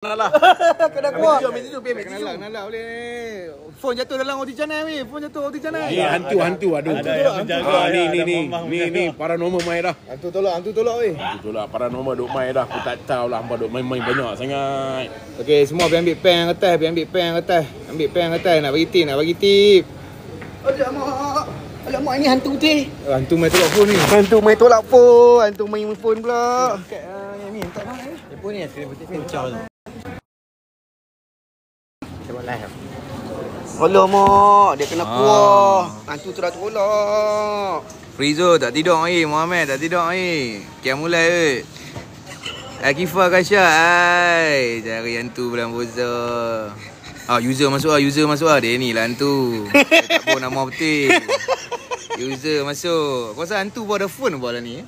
Lah. Kena kuat. Ambil tidur, ambil nak boleh. Phone jatuh dalam OT channel ni. Phone jatuh OT channel. Ni hantu aduh. Ni paranormal mai dah. Hantu tolak weh. Hantu tolak paranormal duk mai dah. Aku tak tahu lah hangpa duk main-main banyak sangat. Okey, semua ambil pen atas, ambil pen atas. Nak bagi tip. Alamak ni hantu teh. Hantu main tolak phone ni. Hantu main tolak phone. Hantu main phone pula. Yang ni tak mana ni. Phone ni skrin putih pecah tu. Cuba live. Alamak, dia kena kuah. Hantu tu dah tolak. Frizo tak tidur lagi, Muhammad tak tidur lagi. Kiam mulai weh. Akifah Kasha ai. Cari hantu bulan puasa. User masuk Dia ni lah hantu. Dia tak bawa nama betul. User masuk. Kau rasa hantu bawa ada phone bawa lah ni.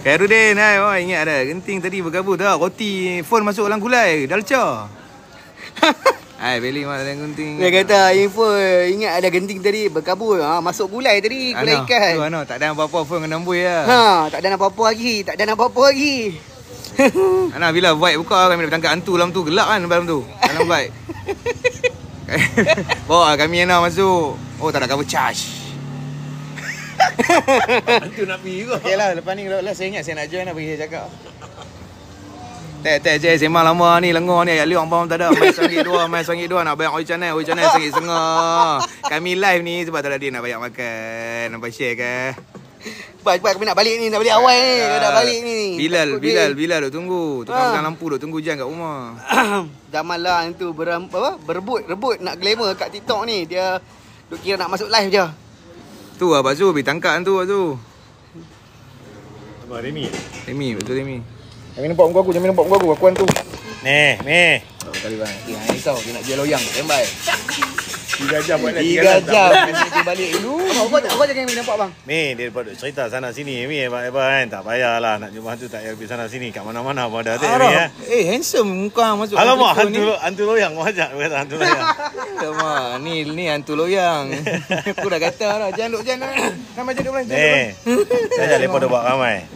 Khairudin, hai, ingat dah. Genting tadi bergabung tak? Roti phone masuk dalam gulai. Dah lecah. Hai, beli mak dalam genting. Dia kata info ingat ada genting tadi berkabul. Masuk gulai tadi, gulai ikan. Tu Ano, tak ada apa-apa phone kena amboi lah. Tak ada apa-apa lagi. Ana bila vibe buka kami dapat tangkap hantu dalam tu, gelap kan dalam tu. Dalam vibe. Bawa kami Ana masuk. Oh, tak ada cover charge. Hantu nak pergi ke? Okeylah, lepas ni kalau saya ingat saya nak join nak bagi saya cakap. Tak je sembang lama ni lengur ni ayat liang pun tak ada. Main sanggit dua nak bayar Oi channel RM1.5. Kami live ni sebab tak ada dia nak bayar makan. Nampak share ke? Cepat kami nak balik ni, nak balik awal ni. Dah balik ni. Bilal duk tunggu. Tukang pegang lampu duk tunggu Jan kat rumah. Zaman lah tu berebut nak glamour kat TikTok ni. Dia duk kira nak masuk live je. Tu Abang Zul pergi tangkap hantu tu. Abang Remy. Betul Remy. Jangan nampak muka aku, aku hantu. Ni. Kali bang. Dia risau dia nak jual loyang, standby. 3 jam buat 3 jam. Nanti balik dulu. Apa jangan nampak bang. Mi, dia dapat cerita sana sini. Mi, abang kan. Tak payahlah nak jumpa hantu tak payah pergi sana sini. Kat mana-mana pun ada. Handsome muka masuk. Alamak, hantu loyang. Kau ajak kata hantu loyang. Alamak, ni hantu loyang. Aku dah kata dah. Jangan nama je duk Saya lepas dah buat ramai.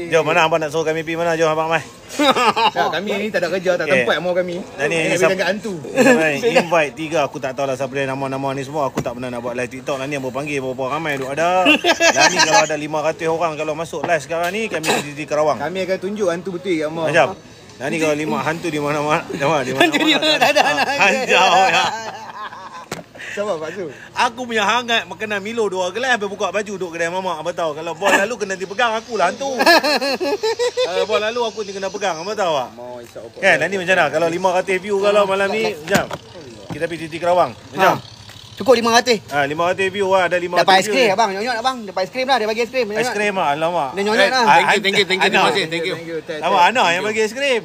Jom, mana abang nak suruh kami pergi mana? Jom abang mai. Kami ni tak ada kerja, tak tempat mau kami. Dan ni jaga hantu. Invite 3, aku tak tahulah siapa dia nama-nama ni semua. Aku tak pernah nak buat live TikTok lah ni. Yang berpanggil berapa ramai duk ada. Dan ni kalau ada 500 orang kalau masuk live sekarang ni, kami di Kerawang. Kami akan tunjuk hantu betul kat rumah. Macam. Dan ni kalau 5 hantu di mana-mana. Hantu dia tak ada anak. Hanjau ya. Siapa Pak Zul? Aku punya hangat makanan Milo 2 gelas sampai buka baju duk kedai mamak. Apa tahu kalau bol lalu kena dipegang akulah hantu. Bol lalu aku ni kena pegang. Apa tahu tak? Kan nanti macam mana kalau 500 view kalau malam ni jam. Kita pergi Titi Kerawang. Macam. Cukup 500. 500 view lah, ada 500 dapat view. aiskrim abang, nyonyot abang. Dapat aiskrim dah, dia bagi aiskrim. Aiskrim lah, alamak. Dia nyonyot dah. Thank you. Terima kasih. Thank you. Alamak, Ana yang bagi aiskrim.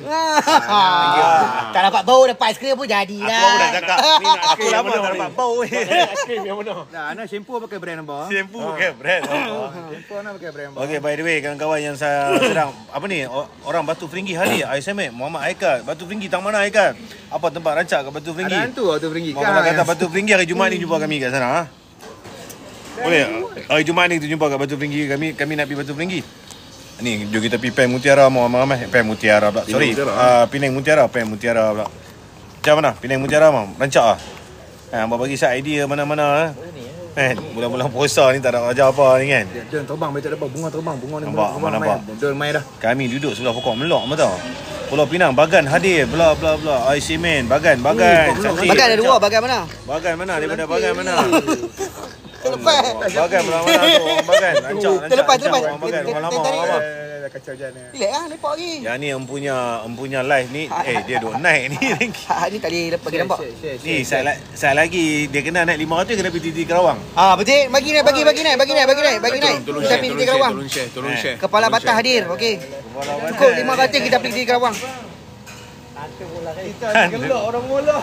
Tak dapat bau, dapat aiskrim pun jadilah. Aku dah cakap, ni nak aku lama tak dapat bau. Aiskrim yang mana? Dah, Ana shampoo pakai brand apa? Shampoo pakai brand. Shampoo Ana pakai brand apa? Okay, by the way, kawan-kawan yang saya sedang, apa ni, orang Batu Feringgi hari, ISMX, Muhammad Haikal. Batu Feringgi, tang mana Haikal? Apa tempat rancak kat Batu Feringgi? Ada hantu Batu Feringgi. Muhammad kata Batu Feringgi hari Jumaat ni jumpa kami kat sana. Boleh? Hari Jumaat ni kita jumpa kat Batu Feringgi. Kami nak pergi Batu Feringgi. Ni, jom kita pergi Pen Mutiara ramai-ramai. Pen Mutiara pula. Sorry. Penang Mutiara. Pen Mutiara pula. Macam mana? Penang Mutiara mam. Rancak ah. Abang bagi saya idea mana-mana. Bulan-bulan puasa ni tak ada kerja apa ni kan. Don terbang betul dapat bunga terbang. Bunga ni nampak. Don main dah. Kami duduk sebelah pokok melok betul. Pulau Pinang, Bagan hadir, bla bla bla. Semen, Bagan. Bagan ada 2, Bagan mana? Bagan mana? Daripada Bagan mana? Terlepas. Bagan belah mana tu? Orang Bagan. Rancak. Terlepas. Orang Bagan. Orang lama. Kacau jalan. Relax lah, lepak lagi. Yang ni empunya live ni, dia duk naik ni. Ni tak boleh lepas nampak. Ni saya lagi dia kena naik 500 kena pergi Titi Kerawang. Betul. Bagi naik. Tolong Kita pergi Titi Kerawang. Tolong share. Kepala Batah hadir. Okey. Cukup 500 kita pergi Titi Kerawang. Kita gelak orang mula.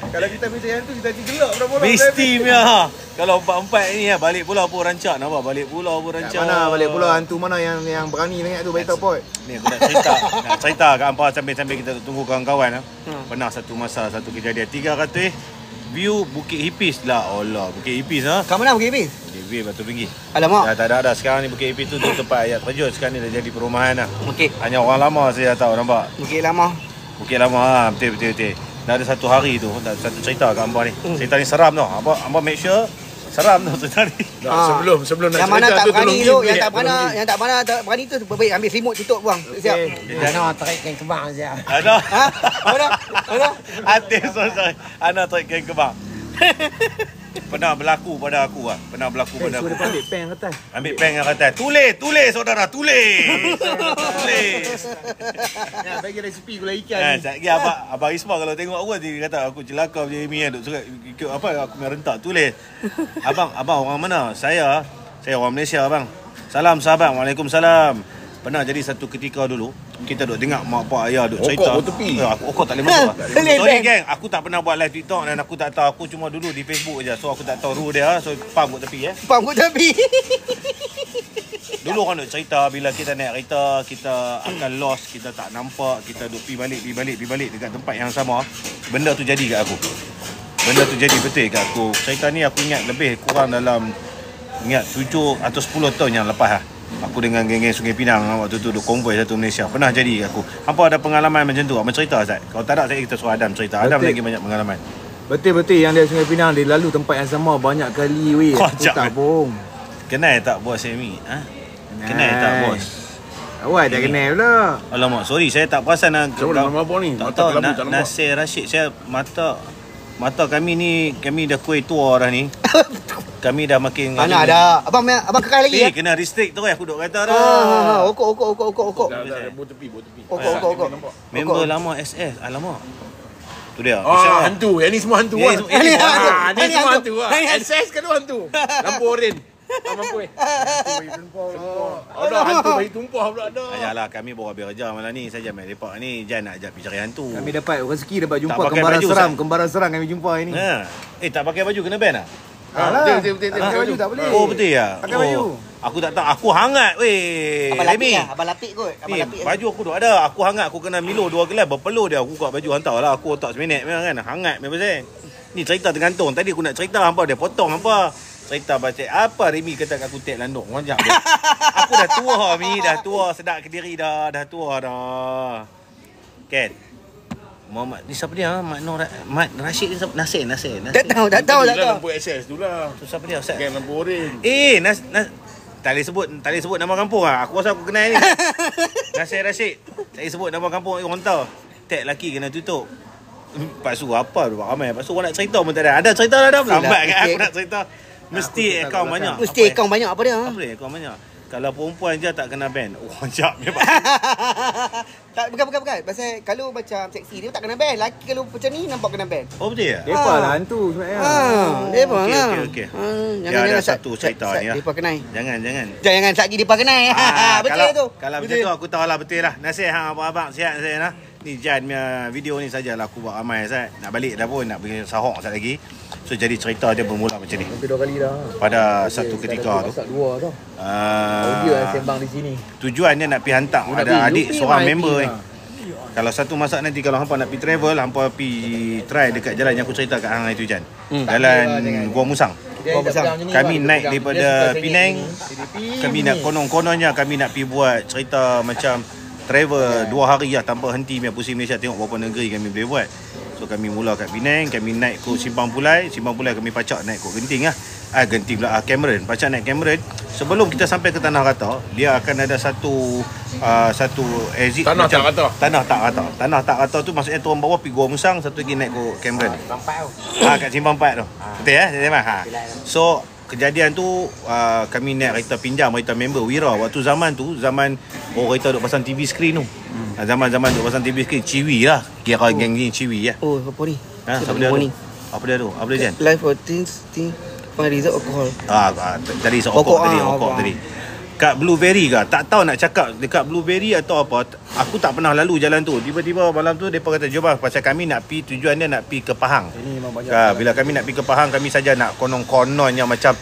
Kalau kita pergi hantu kita gelak orang mula. Mesti punya. Kalau 4-4 ni balik pulau pun rancak nak apa? Balik pulau pun rancak. Mana balik pulau hantu mana yang berani sangat tu beritahu pot. Ni aku nak cerita kat hangpa sambil kita tunggu kawan-kawan. Pernah satu masa satu kejadian 300 view Bukit Hipis lah. Allah, Bukit Hipis Kat mana Bukit Hipis? Bukit Hipis Batu Tinggi. Alamak. Dah tak ada dah. Sekarang ni Bukit Hipis tu tempat ayat terjun. Sekarang ni dah jadi perumahan lah. Okey. Hanya orang lama saya tahu, nampak. Bukit Lama. Bukit Lama ha, betul. Dah ada satu hari tu, dah satu cerita kat hangpa ni. Cerita ni seram tau. Hangpa make sure seram tau cerita ni. Sebelum nak Yang mana cerita tak berani tolong tu, give yang me, tak berani tu baik ambil selimut tutup buang. Siap. Ana tarik kain kembang siap. Ada. Ha? Apa? Hati sorry. Ana tarik kain kebang. Pernah berlaku pada aku lah. Pernah berlaku pada aku. Ambil pen kat atas. Ambil pen yang kata tulis saudara, tulis. Ya, bagi resipi gulai ikan ni. Sekejap lagi Abang Ismail kalau tengok aku dia kata aku celaka macam Amy duk surat ikut apa aku main rentak tulis. Abang orang mana? Saya orang Malaysia abang. Salam sahabat. Waalaikumsalam. Pernah jadi satu ketika dulu kita duk tengok mak pak ayah duk cerita. Okok tepi. Okok tak boleh masuk. Sorry geng, aku tak pernah buat live TikTok dan aku tak tahu, aku cuma dulu di Facebook je. So aku tak tahu rule dia. So pam kat tepi Pam kat tepi. Dulu orang duk cerita bila kita naik kereta, kita akan lost, kita tak nampak, kita duk pergi balik dekat tempat yang sama. Benda tu jadi kat aku. Benda tu jadi betul kat aku. Cerita ni aku ingat lebih kurang dalam 7 atau 10 tahun yang lepas lah. Aku dengan geng-geng Sungai Pinang waktu tu duk konvoi satu Malaysia. Pernah jadi kat aku. Hampa ada pengalaman macam tu? Apa cerita Ustaz? Kalau tak ada saya kita suruh Adam cerita. Adam lagi banyak pengalaman. Betul yang dia Sungai Pinang dia lalu tempat yang sama banyak kali weh. Aku tak bohong. Kenal tak bos Amy? Ha? Kenal tak bos? Awak dah kenal pula. Alamak, sorry saya tak perasan Siapa nama apa ni? Tak tahu Nasir Rashid. Saya mata kami ni, kami dah kuih tua dah ni. Kami dah makin Mana ada. Abang kekal lagi ya? kena restrict tu aku duk kata dah. Okok. Bot tepi. Okok. Member lama SS. Alamak. Tu dia. Hantu. Yang ni semua hantu lah. Ini semua hantu lah. SS kan hantu. Lampu oren. Apa ada hantu bayi tumpah pula ada. Ayalah kami bawa bekerja malam ni saja main lepak ni. Jan nak ajak pergi cari hantu. Kami dapat rezeki dapat jumpa Tak pakai kembaran baju, seram. Ustaz. Kembaran seram kami jumpa hari ni. Ha. Tak pakai baju kena ban ah? Betul. Pakai baju tak boleh. Oh betul ya. Pakai baju. Aku tak tahu. Aku hangat weh. Abang lapik kot. Ni, baju aku duk ada. Aku hangat. Aku kena Milo 2 gelas. Berpeluh dia. Aku buka baju hantar lah. Aku otak seminit memang kan. Hangat memang pasal. Ni cerita tergantung. Tadi aku nak cerita hampa. Dia potong hampa. Cerita baca. Apa Remy kata kat aku tek landok. Wanjak dia. Aku dah tua Mi. Dah tua. Sedap ke diri dah. Dah tua dah. Kan? Muhammad ni siapa dia? Mat Rashid ni siapa? Nasir. Tak tahu. Lampu SS tu lah. Tu siapa dia Ustaz? Geng lampu oren. Tak boleh sebut nama kampung ah. Aku rasa aku kenal ni. Nasir Rashid. Tak boleh sebut nama kampung orang tahu. Tek laki kena tutup. Pak Su apa tu ramai. Pak Su orang nak cerita pun tak ada. Ada cerita dah dah. Lambat kan aku nak cerita. Mesti akaun banyak. Akaun banyak apa dia? Apa dia akaun banyak? Kalau perempuan je tak kena ban. Oh, jap memang. Tak, bukan. Pasal kalau macam seksi dia tak kena ban. Laki kalau macam ni nampak kena ban. Oh, betul ya? Depa lah hantu sebenarnya. Depa lah. Okey. Jangan ada satu cerita ni lah. Depa kenai. Jangan. Satgi depa kenai. Betul tu. Kalau betul tu aku tahu lah betul lah. Nasir abang sihat saya lah. Ni Jan punya video ni sajalah aku buat ramai Ustaz. Nak balik dah pun nak pergi sahok sekali lagi. So jadi cerita dia bermula macam ni. Hampir 2 kali dah. Pada satu ketika tu. Masak 2 tau. Audio yang sembang di sini. Tujuan dia nak pergi hantar ada adik seorang member ni. Kalau satu masa nanti kalau hampa nak pergi travel, hampa pergi try dekat jalan yang aku cerita kat hang itu Jan. Jalan Gua Musang. Kami naik daripada Penang. Kami nak kononnya kami nak pergi buat cerita macam travel 2 hari lah tanpa henti punya pusing Malaysia tengok berapa negeri kami boleh buat. So kami mula kat Penang, kami naik ke Simpang Pulai kami pacak naik ke Genting lah. Genting pula Cameron, pacak naik Cameron. Sebelum kita sampai ke Tanah Rata, dia akan ada satu exit Tanah tak rata. Tanah tak rata tu maksudnya turun bawah pergi Gua Musang, satu lagi naik ke Cameron. Kat Simpang Pat tu. Betul ya? So kejadian tu kami naik kereta pinjam kereta member Wira. Waktu zaman kereta duk pasang TV screen tu. Zaman duk pasang TV screen Ciwi lah. Kira geng ni Ciwi lah. Oh, apa ni? Siapa dia tu? Apa dia tu? Apa dia Jan? Life for things find result alcohol. Tadi okok tadi. Kat Blueberry ke? Tak tahu nak cakap dekat Blueberry atau apa. Aku tak pernah lalu jalan tu. Tiba-tiba malam tu depa kata jom lah pasal kami nak pi tujuan dia nak pi ke Pahang. Ini memang banyak. Bila kami nak pi ke Pahang kami saja nak konon-kononnya macam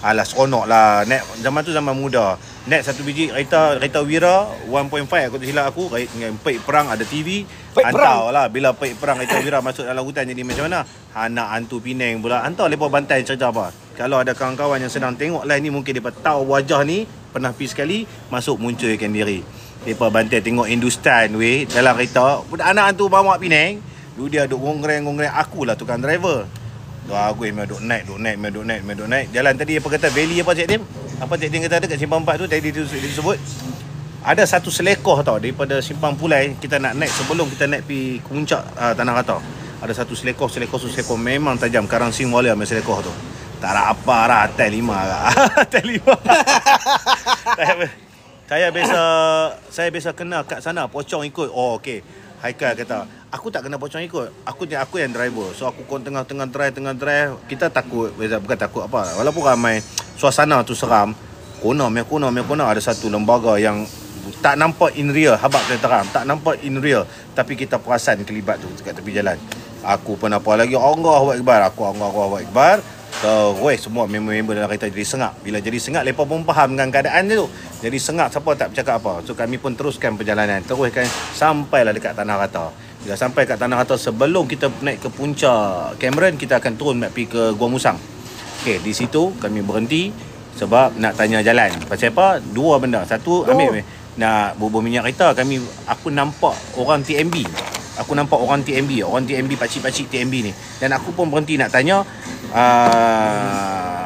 Alah seronok lah. Naik zaman tu zaman muda. Naik satu biji kereta Wira 1.5 aku tak silap aku. Dengan pek perang ada TV. Hantar lah. Bila pek perang kereta Wira masuk dalam hutan jadi macam mana? Anak hantu Penang pula. Hantar lepas bantai cerita apa. Kalau ada kawan-kawan yang sedang tengok live ni, mungkin mereka tahu wajah ni. Pernah pergi sekali, masuk munculkan diri. Mereka bantai tengok Hindustan weh dalam kereta. Anak hantu bawa Penang. Dia duk gongreng. Akulah tukang driver. Aku memang duk naik. Jalan tadi apa kata valley apa Cik Tim? Apa Cik Tim kata ada kat Simpang 4 tu tadi disebut. Ada satu selekoh tau daripada Simpang Pulai kita nak naik sebelum kita naik pergi puncak Tanah Rata. Ada satu selekoh memang tajam. Karang Sing Wala ambil selekoh tu. Tak ada apa lah atas 5 lah. Atas 5. Saya biasa kena kat sana pocong ikut. Oh okey. Haikal kata, aku tak kena pocong ikut. Aku yang driver. So aku tengah drive. Kita takut, bukan takut apa. Walaupun ramai, suasana tu seram. Kona. Ada satu lembaga yang tak nampak in real. Habaq kita terang. Tak nampak in real. Tapi kita perasan kelibat tu dekat tepi jalan. Aku pun apa lagi, Allahu Akbar. Allahu Akbar. Terus semua member-member dalam kereta jadi sengak. Bila jadi sengak, mereka pun faham dengan keadaan dia tu. Jadi sengak, siapa tak bercakap apa. So kami pun teruskan perjalanan. Teruskan sampailah dekat Tanah Rata. Bila sampai kat Tanah Rata, sebelum kita naik ke puncak Cameron, kita akan turun nak pergi ke Gua Musang. Okey, di situ kami berhenti sebab nak tanya jalan. Pasal apa? Dua benda. Satu, ambil nak bubur minyak kereta. Aku nampak orang TMB. Orang TMB, pakcik-pakcik TMB ni. Dan aku pun berhenti nak tanya.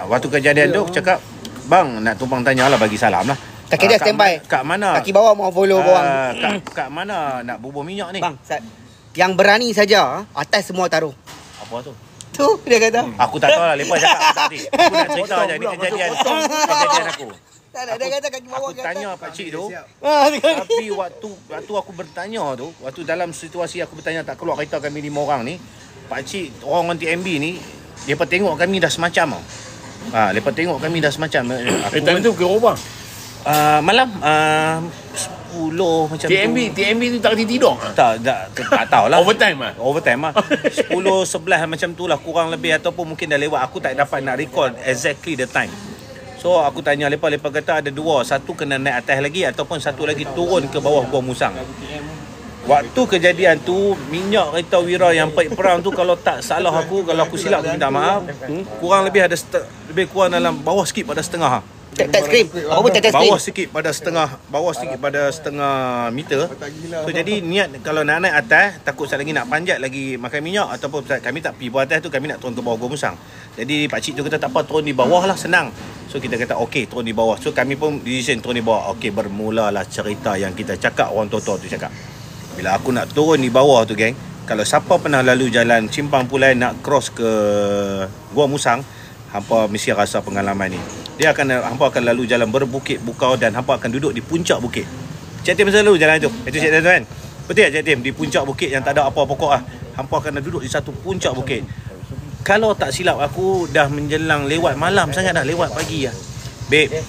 Waktu kejadian tu aku cakap, bang nak tumpang tanya lah, bagi salam lah. Kaki dia standby. Kat mana? Kaki bawah mau follow bawang. Kat mana nak bubur minyak ni? Bang, yang berani saja atas semua taruh. Apa tu? Tu dia kata. Aku tak tahu lah, lepas cakap aku tak hati. Aku nak cerita je ni kejadian aku. Tak ada, dia kata kaki bawah aku tanya pakcik tu. Tapi Tapi waktu aku bertanya tu, waktu dalam situasi aku bertanya tak keluar kereta kami 5 orang ni, pakcik orang TMB ni, depa tengok kami dah semacam tau. Lepas tengok kami dah semacam. Time tu pukul berapa? Malam 10 macam TMB tu tak kerti tidur? Tak tahulah. Overtime lah. 10 11 macam tu lah kurang lebih, ataupun mungkin dah lewat. Aku tak dapat nak recall exactly the time. So aku tanya lepas kata ada dua, satu kena naik atas lagi ataupun satu lagi turun ke bawah Gua Musang. Waktu kejadian tu, minyak kereta Wira yang paik perang tu, kalau tak salah aku, kalau aku silap aku minta maaf, kurang lebih ada lebih kurang dalam bawah sikit pada setengah. tak screen. Apa tak screen? Bawah sikit pada setengah meter. So jadi niat kalau nak naik atas, takut sekali lagi nak panjat lagi makan minyak, ataupun kami tak pergi bawah atas tu, kami nak turun ke bawah Gua Musang. Jadi pakcik tu kata tak apa, turun di bawah lah, senang. So kita kata okey, turun di bawah. So kami pun decision turun di bawah. Okey, bermulalah cerita yang kita cakap, orang tua-tua tu cakap. Bila aku nak turun di bawah tu geng, kalau siapa pernah lalu jalan Simpang Pulai nak cross ke Gua Musang, hampa mesti rasa pengalaman ni. Hampa akan lalu jalan berbukit bukau dan hampa akan duduk di puncak bukit. Cik Tim selalu jalan tu. Itu Cik Tim kan? Betul tak Cik Tim? Di puncak bukit yang tak ada apa pokok lah. Hampa akan duduk di satu puncak bukit. Kalau tak silap aku dah menjelang lewat malam sangat dah, lewat pagi lah. Babe,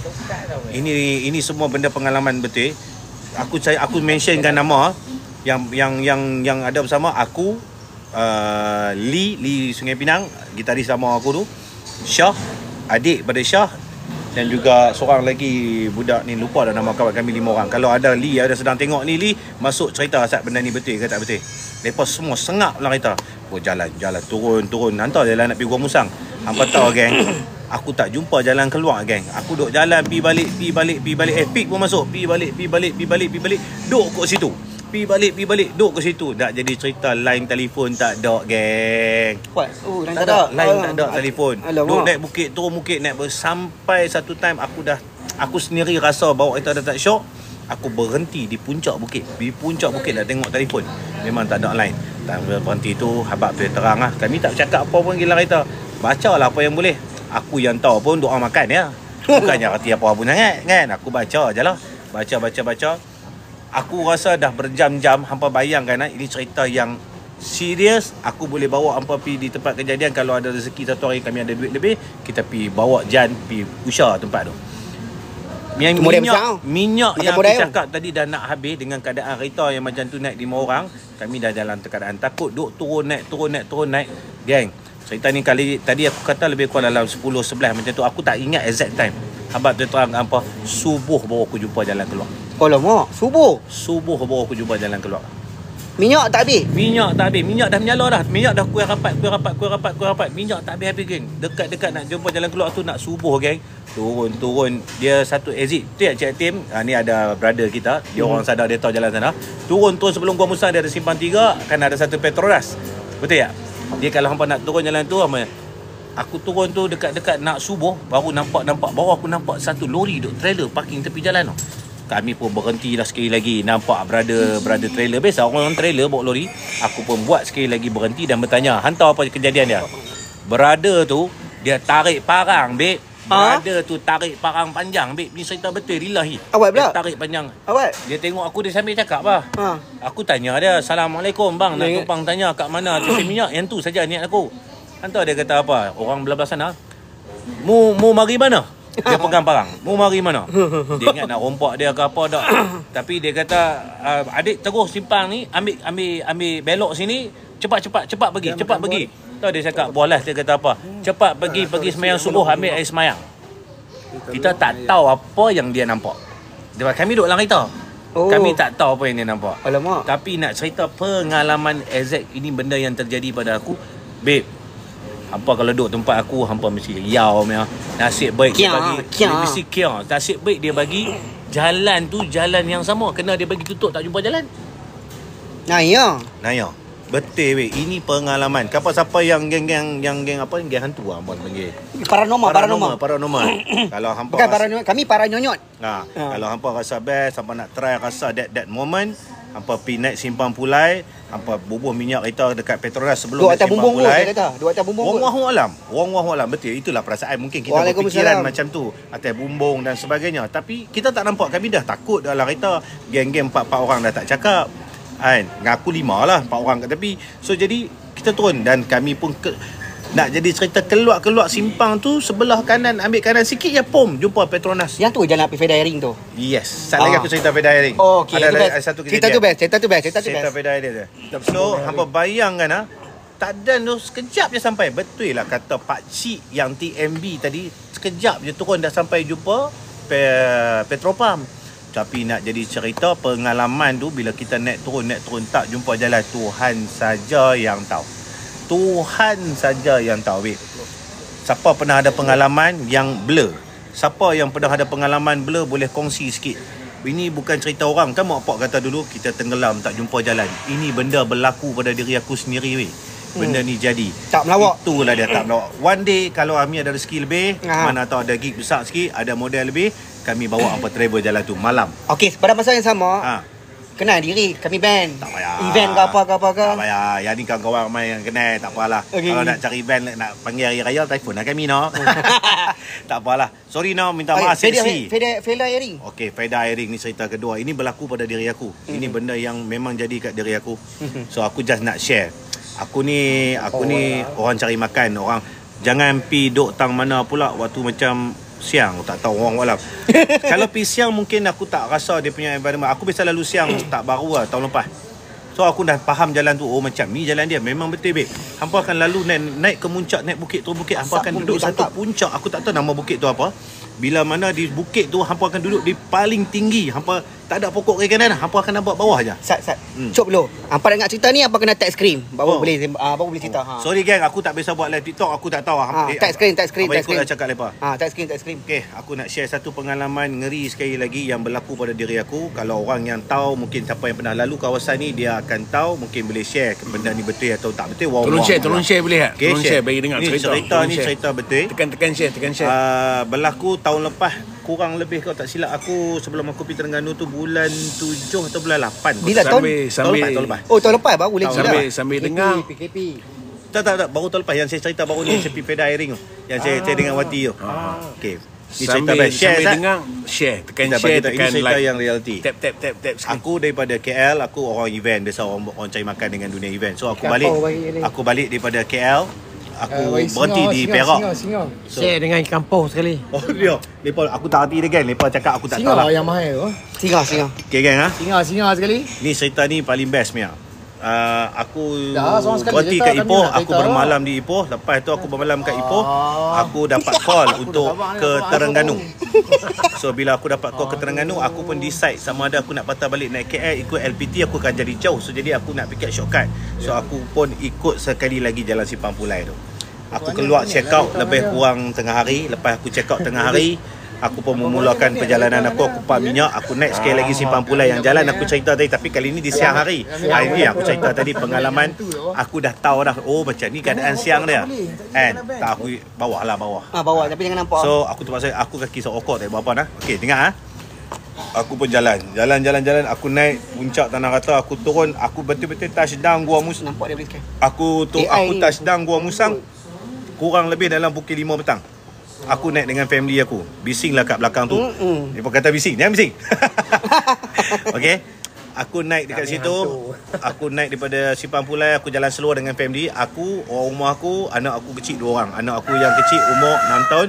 ini semua benda pengalaman betul. Aku mentionkan nama yang ada bersama aku, Lee Sungai Pinang, gitaris sama aku tu, Syah, adik pada Syah, dan juga seorang lagi budak ni, lupa dah nama kawan kami 5 orang. Kalau ada Lee ada sedang tengok ni, Lee masuk cerita asal benda ni betul ke tak betul. Lepas semua sengak lah kereta. Jalan turun hantar jalan nak pergi Gua Musang. Hampa tahu geng, aku tak jumpa jalan keluar geng. Aku duk jalan pi balik Epic pun masuk, pi balik duk kat situ. Pi balik duk ke situ. Tak jadi cerita line telefon tak ada geng. Line tak ada. Line tak ada telefon. Duk naik bukit, turun bukit, naik sampai satu time aku sendiri rasa bawa kereta dah tak syok. Aku berhenti di puncak bukit. Di puncak bukit dah tengok telefon. Memang tak ada line. Time berhenti tu habaq tu terang lah. Kami tak bercakap apa pun gila kereta. Bacalah apa yang boleh. Aku yang tahu pun doa makan ya. Bukannya reti apa pun sangat kan. Aku baca je lah. Baca. Aku rasa dah berjam-jam. Hampa bayangkan ini cerita yang serius. Aku boleh bawa hampa pergi di tempat kejadian. Kalau ada rezeki satu hari kami ada duit lebih, kita pergi bawa Jan pergi usah tempat tu. Minyak yang aku cakap tadi dah nak habis. Dengan keadaan kereta yang macam tu naik 5 orang, kami dah dalam keadaan takut. Duk turun naik. Geng, Cerita ni kali tadi aku kata lebih kurang dalam 10-11 macam tu. Aku tak ingat exact time. Habaq dia terang apa subuh baru aku jumpa jalan keluar. Alamak, subuh. Subuh baru aku jumpa jalan keluar. Minyak tak habis. Minyak tak habis. Minyak dah menyala dah. Minyak dah kuih rapat. Minyak tak habis geng. Dekat-dekat nak jumpa jalan keluar tu nak subuh geng. Turun. Dia satu exit. Tu yang Cik Tim. Ni ada brother kita. Dia orang sadar, dia tahu jalan sana. Turun sebelum Gua Musang dia ada simpang 3. Kan ada satu Petronas. Betul tak? Dia kalau hampa nak turun jalan tu, aku turun tu dekat-dekat nak subuh. Baru nampak. Baru aku nampak satu lori duk trailer parking tepi jalan tu. Kami pun berhenti lah sekali lagi. Nampak brother trailer. Biasa orang trailer bawa lori. Aku pun buat sekali lagi berhenti dan bertanya. Hantar apa kejadian dia. Brother tu, dia tarik parang, babe. Brother tu tarik parang panjang, babe. Ni cerita betul, lillahi. Awak pula? Dia tarik panjang. Awak? Dia tengok aku, dia sambil cakap bah. Aku tanya dia, Assalamualaikum bang. Nak tumpang tanya kat mana cuci minyak. Yang tu saja niat aku. Hantar dia kata apa? Orang belah sana. Mu mari mana? Dia pegang parang. Mu mari mana? Dia ingat nak rompak dia ke apa tak. Tapi dia kata, adik terus simpang ni, ambil belok sini, cepat pergi. Tahu dia cakap, bolas dia kata apa? Cepat pergi semayang subuh, ambil air semayang. Kita tak tahu apa yang dia nampak. Kami duduk dalam kereta. Kami tak tahu apa yang dia nampak. Alamak. Tapi nak cerita pengalaman exact ini benda yang terjadi pada aku, babe. Hampa kalau duduk tempat aku, hampa mesti riau punya. Nasib baik dia bagi. Dia mesti kia. Nasib baik dia bagi jalan tu jalan yang sama. Kena dia bagi tutup tak jumpa jalan. Naya. Betul weh. Ini pengalaman. Siapa yang geng apa? Geng hantu lah hampa panggil. Paranormal. Kalau hampa Bukan paranormal, kami paranyonyot. Kalau hampa rasa best, hampa nak try rasa that moment, hampa pergi naik simpang Pulai, hampa bubuh minyak kereta dekat Petronas sebelum naik simpang Pulai. Dua atas bumbung. Wallahu alam. Betul. Itulah perasaan. Mungkin kita berfikiran macam tu, atas bumbung dan sebagainya. Tapi kita tak nampak. Kami dah takut dalam kereta. Geng-geng 4 orang dah tak cakap. Kan? Ngaku 5 lah 4 orang kat tepi. So jadi kita turun dan kami pun nak jadi cerita keluar simpang tu, sebelah kanan, ambil kanan sikit je, jumpa Petronas. Yang tu jalan api Feda Airing tu. Yes. Satu lagi aku cerita Feda Airing. Okey. Ada satu kejadian. Cerita tu best. Cerita Feda Airing dia. So hampa bayangkan tak ada tu sekejap je sampai. Betul lah kata pak cik yang TMB tadi, sekejap je turun dah sampai jumpa Petropam. Tapi nak jadi cerita pengalaman tu, bila kita naik turun tak jumpa jalan, Tuhan saja yang tahu. Weh. Siapa pernah ada pengalaman yang blur? Siapa yang pernah ada pengalaman blur boleh kongsi sikit. Ini bukan cerita orang. Kan mak pak kata dulu kita tenggelam tak jumpa jalan. Ini benda berlaku pada diri aku sendiri weh. Benda ni jadi. Tak melawak. Itulah dia tak melawak. One day kalau Ami ada rezeki lebih, mana tahu ada gig besar sikit, ada model lebih, kami bawa hampa travel jalan tu malam. Okey, pada masa yang sama, kenal diri, kami band. Tak payah. Event ke apa ke. Tak payah. Yang ni kawan-kawan ramai yang kenal, tak apalah. Kalau nak cari band, nak panggil hari raya, telefon lah kami tak apalah. Sorry minta maaf seksi. Feda Airing. Okey, Feda Airing ni cerita kedua. Ini berlaku pada diri aku. Ini benda yang memang jadi kat diri aku. So aku just nak share. Aku ni orang cari makan. Orang jangan pi duk tang mana pula waktu macam siang, tak tahu orang alam. Kalau pi siang mungkin aku tak rasa dia punya environment. Aku biasa lalu siang tak baru lah tahun lepas. So aku dah faham jalan tu. Macam ni jalan dia. Memang betul babe. Hampa akan lalu naik ke muncak, naik bukit tu bukit. Hampa akan duduk satu puncak. Aku tak tahu nama bukit tu apa. Bila mana di bukit tu hampa akan duduk di paling tinggi. Hampa tak ada pokok kiri kanan. Hampa akan nampak bawah je. Sat. Cop dulu. Hampa nak cerita ni apa kena tag screen? Baru boleh cerita. Sorry gang, aku tak biasa buat live TikTok. Aku tak tahu. Tag screen. Ikutlah cakap lepas. Tag screen. Okay, aku nak share satu pengalaman ngeri sekali lagi yang berlaku pada diri aku. Kalau orang yang tahu, mungkin siapa yang pernah lalu kawasan ni, dia akan tahu. Mungkin boleh share benda ni betul atau tak betul. Tolong share boleh tak? Okay, Tolong share bagi dengar cerita. Ni cerita betul. Tekan share. Berlaku tahun lepas, kurang lebih kalau tak silap aku, sebelum aku pergi Terengganu tu bulan 7 atau bulan 8. Bila tahun lepas. Oh, tahun lepas baru lagi lah. Sambil dengar PKP. Tak, baru tahun lepas yang saya cerita baru ni, saya pergi Feda Airing tu. Yang saya dengan Wati tu. Okey. Ni cerita best. Sambil dengar, share. Tekan share, tekan cerita like. yang reality. Tap sikit. Aku daripada KL, aku orang event. Biasa orang cari makan dengan dunia event. So aku balik daripada KL. Aku berhenti di Perak. So, share dengan kampung sekali. Oh dia. Lepas aku tak hati dia kan. Lepas cakap aku tak tahu lah. Singa yang mahal tu. Singa. Okay gang Singa sekali. Ni cerita ni paling best punya. Aku Dah, seorang sekali berhenti cerita, kat kami Ipoh. nak Aku cerita bermalam di Ipoh. Lepas tu aku bermalam kat Ipoh. Aku dapat call untuk ke Terengganu. So bila aku dapat call ke Terengganu, aku pun decide sama ada aku nak patah balik naik KL ikut LPT, aku akan jadi jauh. So jadi aku nak pick shortcut. So aku pun ikut sekali lagi jalan Simpang Pulai tu. Aku keluar check out lebih kurang tengah hari. Lepas aku check out tengah hari, aku pun memulakan perjalanan aku pump minyak. Aku naik sekali lagi Simpang Pulai yang jalan aku cerita tadi. Tapi kali ni di siang hari. Hari ni aku cerita tadi pengalaman. Aku dah tahu dah, oh macam ni keadaan siang dia. Kan? Tak, aku bawah. Bawah tapi jangan nampak. So aku terpaksa, aku kaki seokok tak berapa dah. Okey, tengok Aku pun jalan. Aku naik puncak Tanah Rata, aku turun, aku betul-betul touchdown Gua Musang. Nampak dia boleh scan. Aku touchdown Gua Musang kurang lebih dalam pukul 5 petang. Aku naik dengan family aku. Bisinglah kat belakang tu. Dia pun kata bising. Jangan bising. Okey. Aku naik dekat situ. Aku naik daripada Simpang Pulai. Aku jalan slow dengan family. Aku, orang rumah aku, anak aku kecil 2 orang. Anak aku yang kecil umur 6 tahun.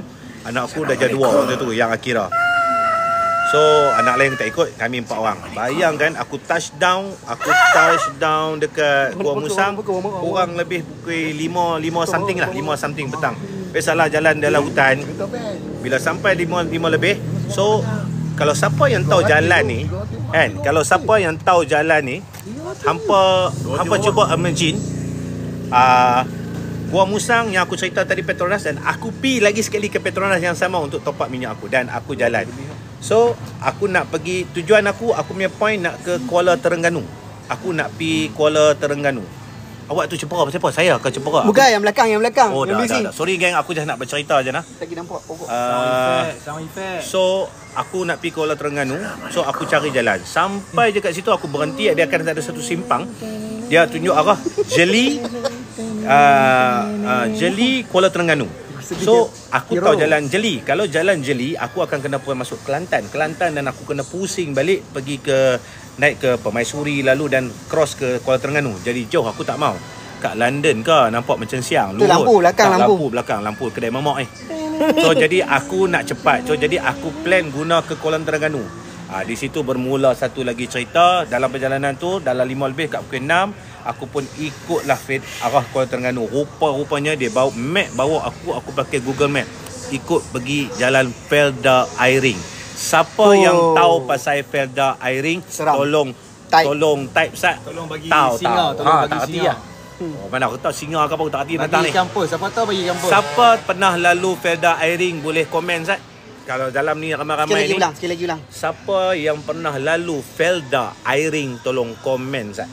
Anak aku dah jadi 2 waktu tu, yang Akira. So anak lain tak ikut. Kami 4 orang. Bayangkan aku touchdown dekat Gua Musang kurang lebih pukul 5 something lah. 5 something petang. Biasalah jalan dalam hutan. Bila sampai 5 lebih. So kalau siapa yang tahu jalan ni, kan, kalau siapa yang tahu jalan ni, hampa cuba imagine Gua Musang yang aku cerita tadi Petronas, dan aku pi lagi sekali ke Petronas yang sama untuk top up minyak aku, dan aku jalan. So aku nak pergi, tujuan aku punya point nak ke Kuala Terengganu. Aku nak pi Kuala Terengganu. Awak tu cepera pasal apa? Saya akan cepera. Bukan yang belakang. Oh yang dah. Sorry gang, aku just nak bercerita je nah. Lagi nampak pokok. Sound effect. So aku nak pergi Kuala Terengganu. So aku cari jalan. Sampai je kat situ aku berhenti. Dia akan ada satu simpang. Dia tunjuk arah Jeli Kuala Terengganu. So aku tahu jalan Jeli. Kalau jalan Jeli, aku akan kena masuk Kelantan, dan aku kena pusing balik pergi ke, naik ke Permaisuri lalu dan cross ke Kuala Terengganu. Jadi jauh, aku tak mau. Kat London ke nampak macam siang. Tu lampu belakang, lampu kedai mamak ni. So jadi aku nak cepat. So jadi aku plan guna ke Kuala Terengganu. Di situ bermula satu lagi cerita. Dalam perjalanan tu, dalam 5 lebih kat pukul 6, aku pun ikutlah arah Kuala Terengganu. Rupanya dia bawa aku pakai Google Map, ikut pergi jalan Felda Airing. Siapa yang tahu pasal Felda Airing, tolong type sat. Tolong bagi tahu. singa, tolong bagi singa. Mana aku tahu singa ke apa, aku tak hati datang Bagi ni. kampus, siapa tahu bagi kampus. Siapa pernah lalu Felda Airing boleh komen sat. Kalau dalam ni ramai-ramai ni, Sekali lagi ulang. siapa yang pernah lalu Felda Airing tolong komen sat.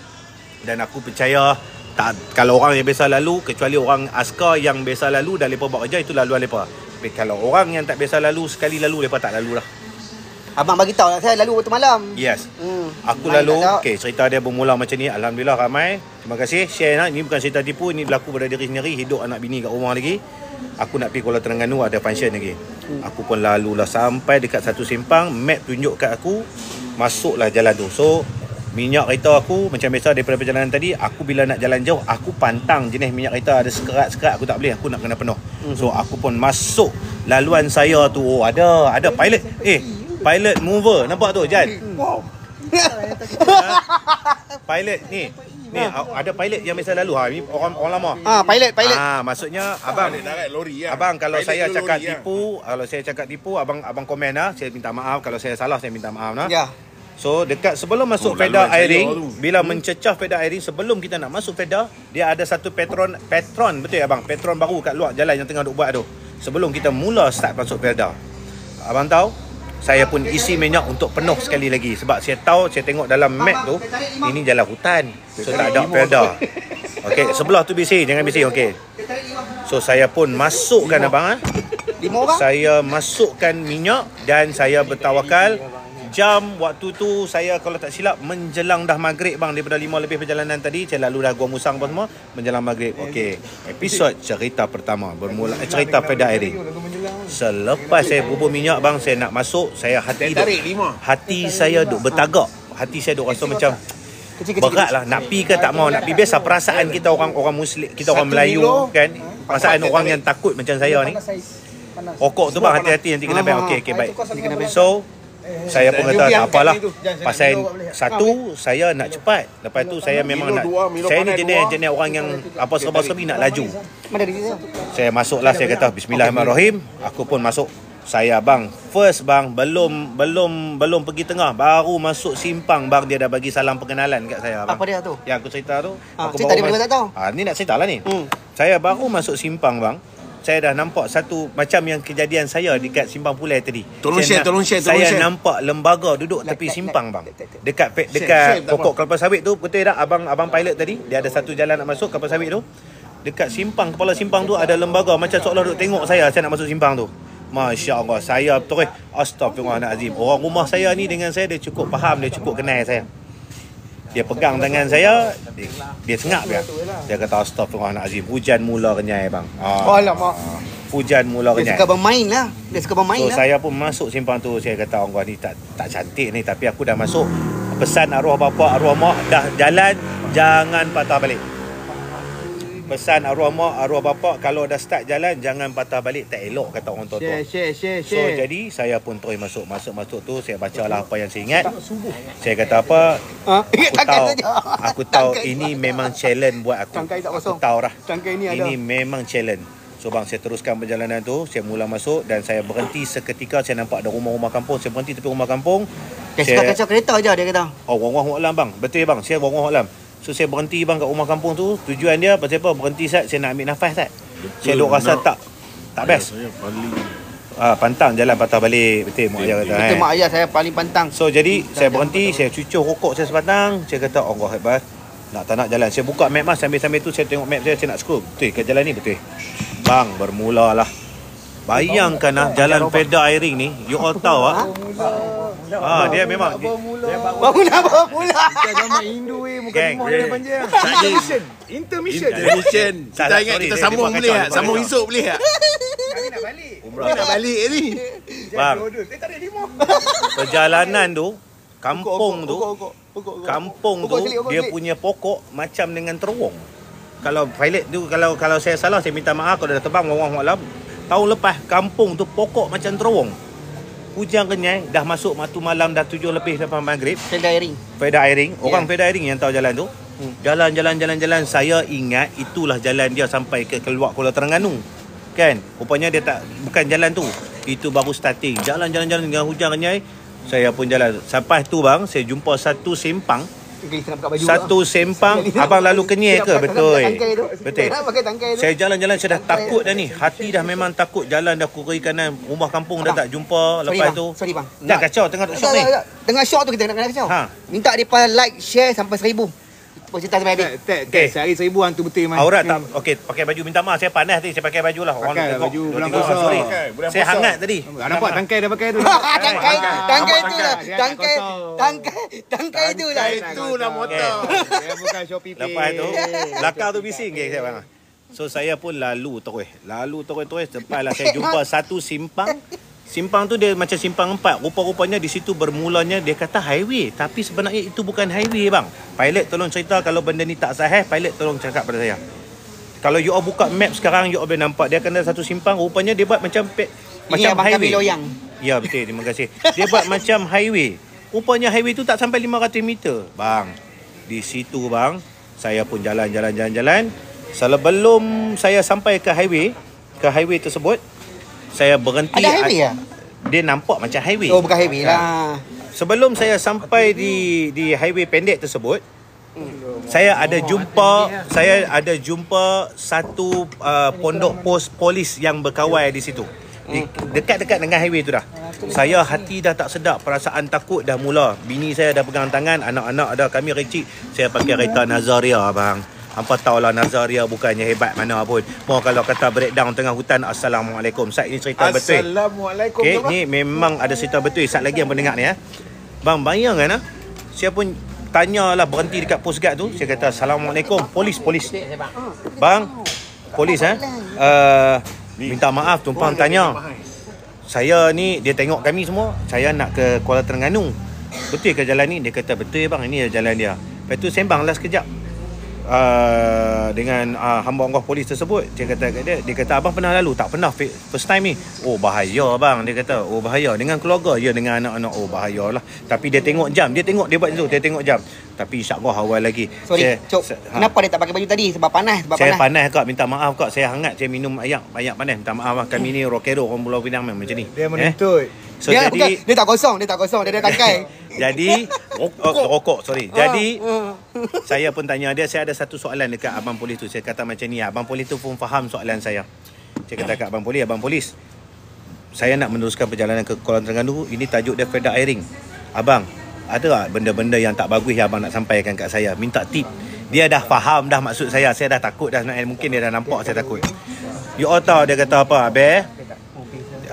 Dan aku percaya tak, kalau orang yang biasa lalu, kecuali orang askar yang biasa lalu dan mereka buat kerja, itu laluan mereka. Tapi kalau orang yang tak biasa lalu, sekali lalu mereka tak lalu lah. Abang bagi tahu saya lalu waktu malam. Yes. Aku lalu. Okey, cerita dia bermula macam ni. Alhamdulillah ramai. Terima kasih share nak. Ini bukan cerita tipu, ini berlaku pada diri sendiri, hidup anak bini kat rumah lagi. Aku nak pergi Kuala Terengganu, ada function lagi. Aku pun lalulah sampai dekat satu simpang, map tunjuk kat aku, masuklah jalan tu. So minyak kereta aku macam biasa daripada perjalanan tadi, aku bila nak jalan jauh, aku pantang jenis minyak kereta ada sekerat-sekerat, aku tak boleh, aku nak kena penuh. So aku pun masuk laluan saya tu. Oh, ada pilot. Pilot mover, nampak tu Jan? Wow. Pilot ni ada pilot yang biasa lalu. Ni orang lama. Pilot. Maksudnya abang kalau saya cakap tipu, abang komen lah. Saya minta maaf kalau saya salah, saya minta maaf nah. Ya. So dekat sebelum masuk Felda Airing, bila mencecah Felda Airing, sebelum kita nak masuk Felda, dia ada satu petron betul ya abang? Petron baru kat luar jalan yang tengah duk buat tu. Sebelum kita mula start masuk Felda, abang tahu, saya pun isi minyak untuk penuh sekali lagi. Sebab saya tahu, saya tengok dalam map tu, ini jalan hutan. So tak ada Felda. Okey, sebelah tu bising, jangan bising. Okey. So saya pun masukkan abang. 5 orang? Saya masukkan minyak dan saya bertawakal. Jam waktu tu saya kalau tak silap menjelang dah maghrib bang, daripada 5 lebih perjalanan tadi saya lalu dah Gua Musang apa semua menjelang maghrib. Okey, episod cerita pertama bermula cerita Felda Airing. Selepas saya bubur minyak bang, saya nak masuk, saya hati saya duk bertagak. Hati saya duk rasa macam berat lah, nak pi ke tak mau nak pi. Biasa perasaan kita orang Muslim, kita orang Melayu kan, perasaan orang yang takut macam saya ni. Rokok tu bang, hati-hati nanti kena ban. Okey baik. So Saya pun kata tak apalah. Pasal satu, saya nak cepat. Lepas tu saya memang nak, saya ni jenis orang yang apa serba-serbi nak laju. Saya masuklah, saya kata bismillahirrahmanirrahim. Aku pun masuk. Saya bang, first bang, belum pergi tengah, baru masuk simpang bang, dia dah bagi salam perkenalan kat saya bang. Apa dia tu? Yang aku cerita tu. Aku cerita dia tak tahu. Ni nak cerita lah ni. Saya baru masuk simpang bang. Saya dah nampak satu macam yang kejadian saya dekat Simpang Pulai tadi. Tolong share. Saya nampak lembaga duduk tepi simpang bang. Dekat pokok kelapa sawit tu, betul tak abang pilot tadi? Dia ada satu jalan nak masuk kelapa sawit tu. Dekat simpang, kepala simpang tu ada lembaga, macam seolah duduk tengok saya nak masuk simpang tu. Masya Allah, saya terus astagfirullahalazim. Orang rumah saya ni dengan saya, dia cukup faham, dia cukup kenal saya. Dia pegang tangan saya, dia sengak dia. Dia kata astagfirullahalazim, hujan mula kenyai bang. Alamak. Hujan mula kenyai. Dia suka bermain lah. So saya pun masuk simpang tu, saya kata orang ni tak cantik ni, tapi aku dah masuk. Pesan arwah bapa, arwah mak, dah jalan, jangan patah balik. Pesan arwah mak, arwah bapa, kalau dah start jalan jangan patah balik, tak elok kata orang tua. Share. So jadi saya pun terus masuk tu, saya bacalah apa yang saya ingat. Saya kata apa? Aku tahu ini memang challenge buat aku. Aku tahu dah. Ini memang challenge. So bang, saya teruskan perjalanan tu, saya mula masuk dan saya berhenti seketika. Saya nampak ada rumah-rumah kampung, saya berhenti tepi rumah kampung. Dia suka kacau kereta je dia kata. Oh, wallahu a'lam bang. Betul bang, saya wallahu a'lam. So saya berhenti bang kat rumah kampung tu. Tujuan dia pasal apa? Berhenti Sat, saya nak ambil nafas Sat. Saya duk rasa tak best. Pantang jalan patah balik. Betul mak ayah kata. Betul mak ayah saya paling pantang. So jadi saya berhenti, saya cucuk rokok saya sebatang. Saya kata Allah hebat. Tak nak jalan. Saya buka map mas, sambil-sambil tu saya tengok map saya nak scroll. Betul ke jalan ni? Betul. Bang, bermulalah. Bayangkan jalan Peda Airing ni, you all tahu dia memang Bangunan bermula. Kita gambar Hindu bukan rumah dia panjang. Intermission. Kita ingat kita sambung boleh tak? Sambung esok boleh tak? Kami nak balik. Nak balik ni. Bang, Tak ada lima. perjalanan tu, kampung tu dia punya pokok macam dengan terowong. Kalau pilot tu, kalau saya salah, saya minta maaf. Kalau dah terbang orang malam. Tahun lepas kampung tu pokok macam terowong. Hujan kenyai, dah masuk waktu malam, dah 7 lebih lepas maghrib. Peda Airing. Orang Peda Airing yang tahu jalan tu. Jalan. Saya ingat itulah jalan dia sampai ke keluar Kuala Terengganu. Kan? Rupanya dia bukan jalan tu. Itu baru starting. Jalan dengan hujan kenyai. Saya pun jalan. Sampai tu bang, saya jumpa satu simpang. Abang lalu kenyai ke? Betul. Saya jalan-jalan, saya dah takut dah ni. Hati dah memang takut. Jalan dah kiri kanan, rumah kampung dah tak jumpa. Lepas tu Sorry bang. Jangan kacau tengah duk syok ni. Tengah syok tu kita nak kena kacau. Minta mereka like, share sampai 1000. Cerita sampai habis. Okay. Sehari 1000 hantu betul mas. Aurat tak okey, pakai baju, minta maaf saya panas tadi, saya pakai baju lah. Orang pakai tengok baju bulan tengok, puasa. sorry. Saya hangat tadi. Nampak tangkai dah pakai tu. Tangkai tu lah. Tangkai tu lah. Itu lah motor. Dia bukan Shopee Pay. Lepas tu belakang tu bising saya bang. So saya pun lalu terus sampailah saya jumpa satu simpang. Simpang tu dia macam simpang 4. Rupa-rupanya di situ bermulanya dia kata highway, tapi sebenarnya itu bukan highway bang. Pilot tolong cerita kalau benda ni tak sahih, pilot tolong cakap pada saya. Kalau you all buka map sekarang, you all boleh nampak dia kena satu simpang, rupanya dia buat macam highway. Ya betul, terima kasih. Dia buat macam highway. Rupanya highway tu tak sampai 500 meter. Bang, di situ bang, saya pun jalan. Sebelum saya sampai ke highway tersebut, saya berhenti. Ada highway ya? Dia nampak macam highway. Oh, bukan highway lah. Sebelum saya sampai di highway pendek tersebut, saya ada jumpa satu pondok pos polis yang berkawal di situ. Dekat-dekat dengan highway tu dah. Saya hati dah tak sedap, perasaan takut dah mula. Bini saya dah pegang tangan, anak-anak dah kami recik. Saya pakai kereta Nazaria bang. Hampa tahulah Nazaria bukannya hebat mana pun. Mau kalau kata breakdown tengah hutan, Assalamualaikum. Sat ini cerita betul. Assalamualaikum. Okay, ni memang ada cerita betul. Sat lagi yang pendengar ni Bang, bayangkan saya pun tanyalah, berhenti dekat pos guard tu. Saya kata Assalamualaikum. Polis. Bang, polis minta maaf tumpang tanya. Saya ni, dia tengok kami semua. Saya nak ke Kuala Terengganu. Betul ke jalan ni? Dia kata betul bang, ini jalan dia. Lepas tu sembanglah sekejap. dengan hamba Allah polis tersebut. Dia kata kat dia kata abang pernah lalu? Tak pernah, first time ni. Oh bahaya bang, dia kata. Oh bahaya dengan keluarga, ya dengan anak-anak. Oh bahayalah. Tapi dia tengok jam, dia buat tu, dia tengok jam. Tapi insya-Allah awal lagi. Sorry, kenapa dia tak pakai baju tadi? Sebab panas, saya panas kak, minta maaf kak. Saya hangat, saya minum ayak panas. Minta maaf kami ni rokero orang Pulau Pinang macam ni. Dia menuntut. So dia jadi bukan, dia tak kosong, dia ada tangkai. jadi rokok, sorry. Jadi saya pun tanya dia, saya ada satu soalan dekat abang polis tu. Saya kata macam ni, abang polis tu pun faham soalan saya. Saya kata kat abang polis, saya nak meneruskan perjalanan ke Kuala Terengganu. Ini tajuk dia Feda Airing. Abang, ada tak benda-benda yang tak bagus yang abang nak sampaikan kat saya? Minta tip. Dia dah faham dah maksud saya. Saya dah takut dah sebenarnya. Mungkin dia dah nampak saya takut. You all tahu dia kata apa?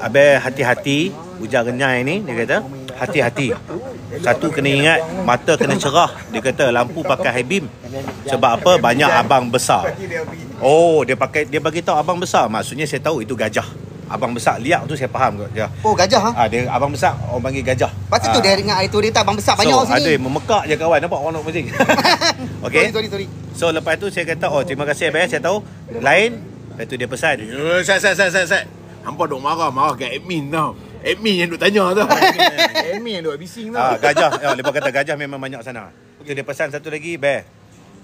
Abang hati-hati. Hujan renyai ni, dia kata hati-hati. Satu kena ingat, mata kena cerah. Dia kata lampu pakai high beam. Sebab apa? Banyak abang besar. Oh, dia bagi tahu abang besar. Maksudnya saya tahu itu gajah. Abang besar liak tu saya faham kot. Oh, gajah ha? Dia abang besar orang panggil gajah. Lepas tu dia ingat itu dia tak abang besar banyak sini. Ada memekak je kawan, nampak orang nak pusing. Okey. Sorry. So lepas tu saya kata, oh terima kasih abang, saya tahu. Lain, lepas tu dia pesan. Sat. Hampa duk marah kat admin tau. Admin yang duk tanya tu. Amy yang duk bising tu. Gajah. Lepas kata gajah memang banyak sana. Tu dia pesan satu lagi,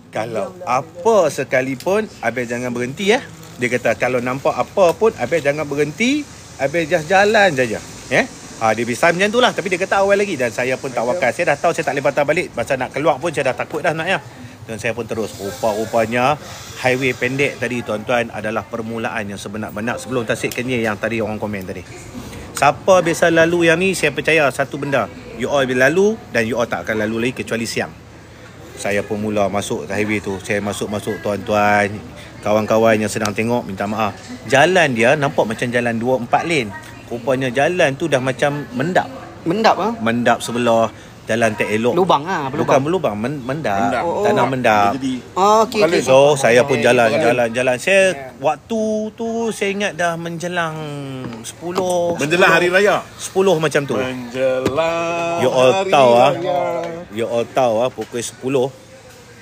kalau apa sekalipun, abang jangan berhenti ya. Dia kata kalau nampak apa pun, abang jangan berhenti, abang just jalan saja. Dia pesan macam tu lah. Tapi dia kata awal lagi. Dan saya pun tawakal. Saya dah tahu saya tak boleh patah balik. Masa nak keluar pun saya dah takut dah nak ya. Dan saya pun terus. Rupa-rupanya highway pendek tadi tuan-tuan adalah permulaan yang sebenar-benar sebelum Tasik Kenyir yang tadi orang komen tadi. Siapa biasa lalu yang ni, saya percaya satu benda. You all bila lalu dan you all tak akan lalu lagi kecuali siang. Saya pun mula masuk highway tu. Saya masuk tuan-tuan. Kawan-kawan yang sedang tengok minta maaf. Jalan dia nampak macam jalan 2-4 lane. Rupanya jalan tu dah macam mendap. Mendap sebelah. Jalan tak elok. Lubang ah, Bukan berlubang, mendap. Tanah mendap. Okey. So saya pun jalan. Saya waktu tu saya ingat dah menjelang 10. Menjelang hari raya. 10 macam tu. Menjelang You all hari tahu raya. You all tahu pukul 10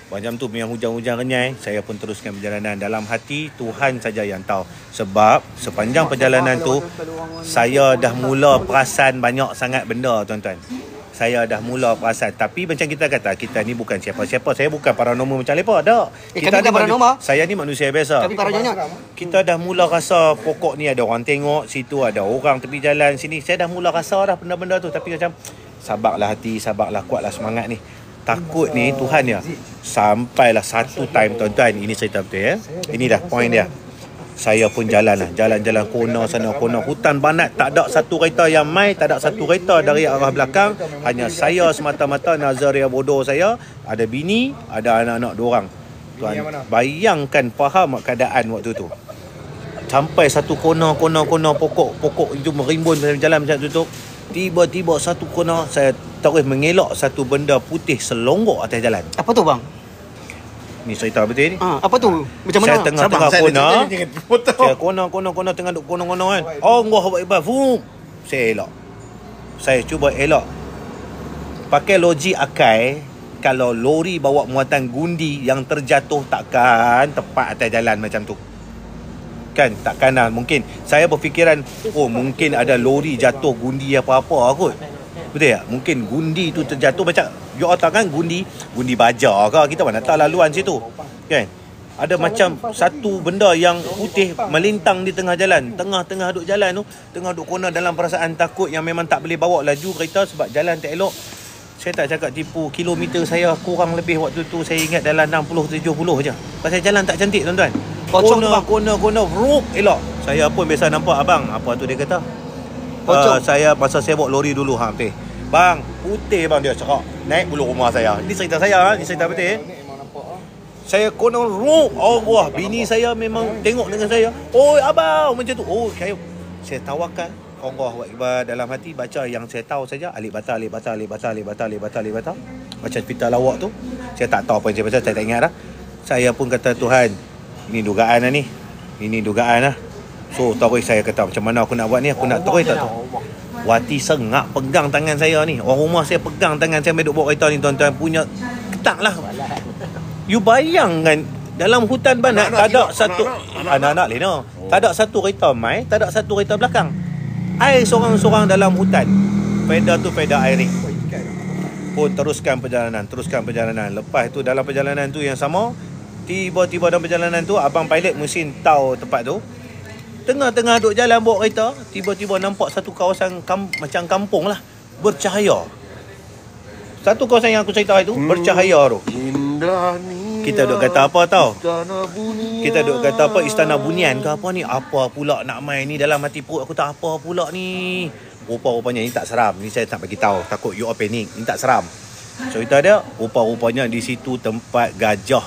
macam tu yang hujan-hujan renyai. Saya pun teruskan perjalanan. Dalam hati Tuhan saja yang tahu. Sebab sepanjang perjalanan tu saya dah mula perasan banyak sangat benda tuan-tuan. Saya dah mula perasan. Tapi macam kita kata, kita ni bukan siapa-siapa. Saya bukan paranormal macam lepas. Tak. Kita ni paranormal. Saya ni manusia biasa. Tapi paranoid. Kita dah mula rasa pokok ni ada orang tengok, situ ada orang tepi jalan, sini. Saya dah mula rasa dah benda-benda tu. Tapi macam sabarlah hati, sabarlah, kuatlah semangat ni. Takut ni Tuhan ya. Sampailah satu time tuan-tuan. Ini cerita betul ya. Ini dah point dia. Saya pun jalan kona sana kona, hutan banat, tak ada satu kereta yang mai, tak ada satu kereta dari arah belakang, hanya saya semata-mata, Nazaria bodoh saya, ada bini, ada anak-anak 2 orang. Tuan bayangkan faham keadaan waktu tu. Sampai satu kona pokok itu merimbun jalan macam tu. Tiba-tiba satu kona saya terus mengelak satu benda putih selonggok atas jalan. Apa tu bang? Ni cerita betul ni. Apa tu? Macam mana? Saya tengah-tengah kona. Saya kona tengah duk kona kan. Allahu Akbar. Saya elak. Saya cuba elak. Pakai logik akal, kalau lori bawa muatan gundi yang terjatuh takkan tepat atas jalan macam tu. Kan takkan lah. Mungkin saya berfikiran, mungkin ada lori jatuh gundi apa-apa kot. Betul tak? Mungkin gundi tu terjatuh macam you all tahu kan gundi baja ke, kita mana tahu laluan situ. Kan? Ada macam satu benda yang putih melintang di tengah jalan. Tengah-tengah duk jalan tu, tengah duk kona dalam perasaan takut yang memang tak boleh bawa laju kereta sebab jalan tak elok. Saya tak cakap tipu, kilometer saya kurang lebih waktu tu saya ingat dalam 60-70 je. Pasal jalan tak cantik tuan-tuan. Kona, elok. Saya pun biasa nampak abang, apa tu dia kata? Saya masa saya bawa lori dulu hampir. Bang, putih bang dia cerak. Naik bulu rumah saya. Ini cerita saya, ini cerita betul. Saya kona Allah, bini saya memang tengok dengan saya. Oi abang macam tu. Saya tawakal. Allah Akbar dalam hati baca yang saya tahu saja. Alif bata. Macam cerita lawak tu. Saya tak tahu apa yang saya baca, saya tak ingat dah. Saya pun kata Tuhan, ini dugaan lah ni. Ini dugaan lah. So terus saya kata macam mana aku nak buat ni, aku nak terus tak tahu. Wati sengak pegang tangan saya ni. Orang rumah saya pegang tangan saya duduk bawa kereta ni tuan-tuan, punya ketak lah. You bayangkan dalam hutan Banat tak ada satu anak-anak lena. Tak ada satu kereta mai, tak ada satu kereta belakang. I seorang-seorang dalam hutan. Faedah tu faedah airing. Pun teruskan perjalanan. Lepas tu dalam perjalanan tu yang sama, tiba-tiba dalam perjalanan tu abang pilot mesin tahu tempat tu. Tengah-tengah duk jalan bawa kereta, tiba-tiba nampak satu kawasan macam kampung lah, bercahaya. Satu kawasan yang aku cerita itu bercahaya tu. Indah ni. Kita duk kata apa tau? Kita duk kata apa, Istana Bunian ke apa ni? Apa pula nak main ni dalam hati perut aku, tak apa pula ni. Rupa-rupanya ni tak seram. Ni saya tak bagi tahu, takut you all panic. Ni tak seram. Cerita dia, rupa-rupanya di situ tempat gajah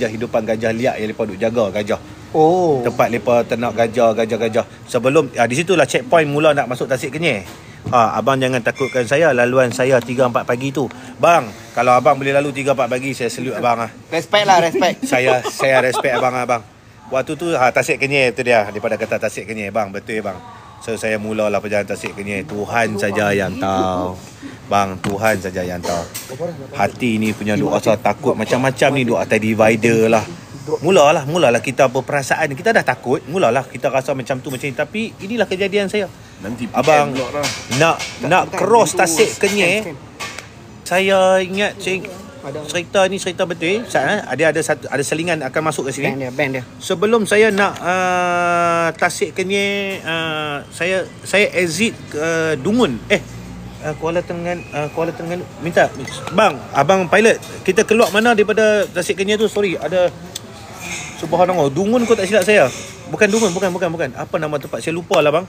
hidupan gajah liar yang lepas duk jaga gajah. Oh. Tempat lepas ternak gajah. Sebelum di situlah checkpoint mula nak masuk Tasik Kenyir. Abang jangan takutkan saya, laluan saya 3-4 pagi tu. Bang, kalau abang boleh lalu 3-4 pagi, saya salute abang . Respect lah, respect. Saya respect abang. Waktu tu Tasik Kenyir tu dia, daripada kata Tasik Kenyir bang, betul bang. So saya mulalah perjalanan Tasik Kenyir. Tuhan saja yang tahu. Bang, Tuhan saja yang tahu. Hati ni punya duk rasa takut macam-macam ni, duk atas divider lah. Mulalah kita berperasaan, kita dah takut, mulalah kita rasa macam tu macam ni. Tapi inilah kejadian saya. Nanti abang nak cross Tasik Kenyir. Saya ingat cerita ni cerita betul. Ada selingan akan masuk ke sini. Band dia. Sebelum saya nak Tasik Kenyir, saya exit Dungun. Kuala Terengganu. Minta bang, abang pilot, kita keluar mana daripada Tasik Kenyir tu? Sorry, ada subhanallah, Dungun kau tak silap saya. Bukan Dungun, bukan. Apa nama tempat? Saya lupa lah bang.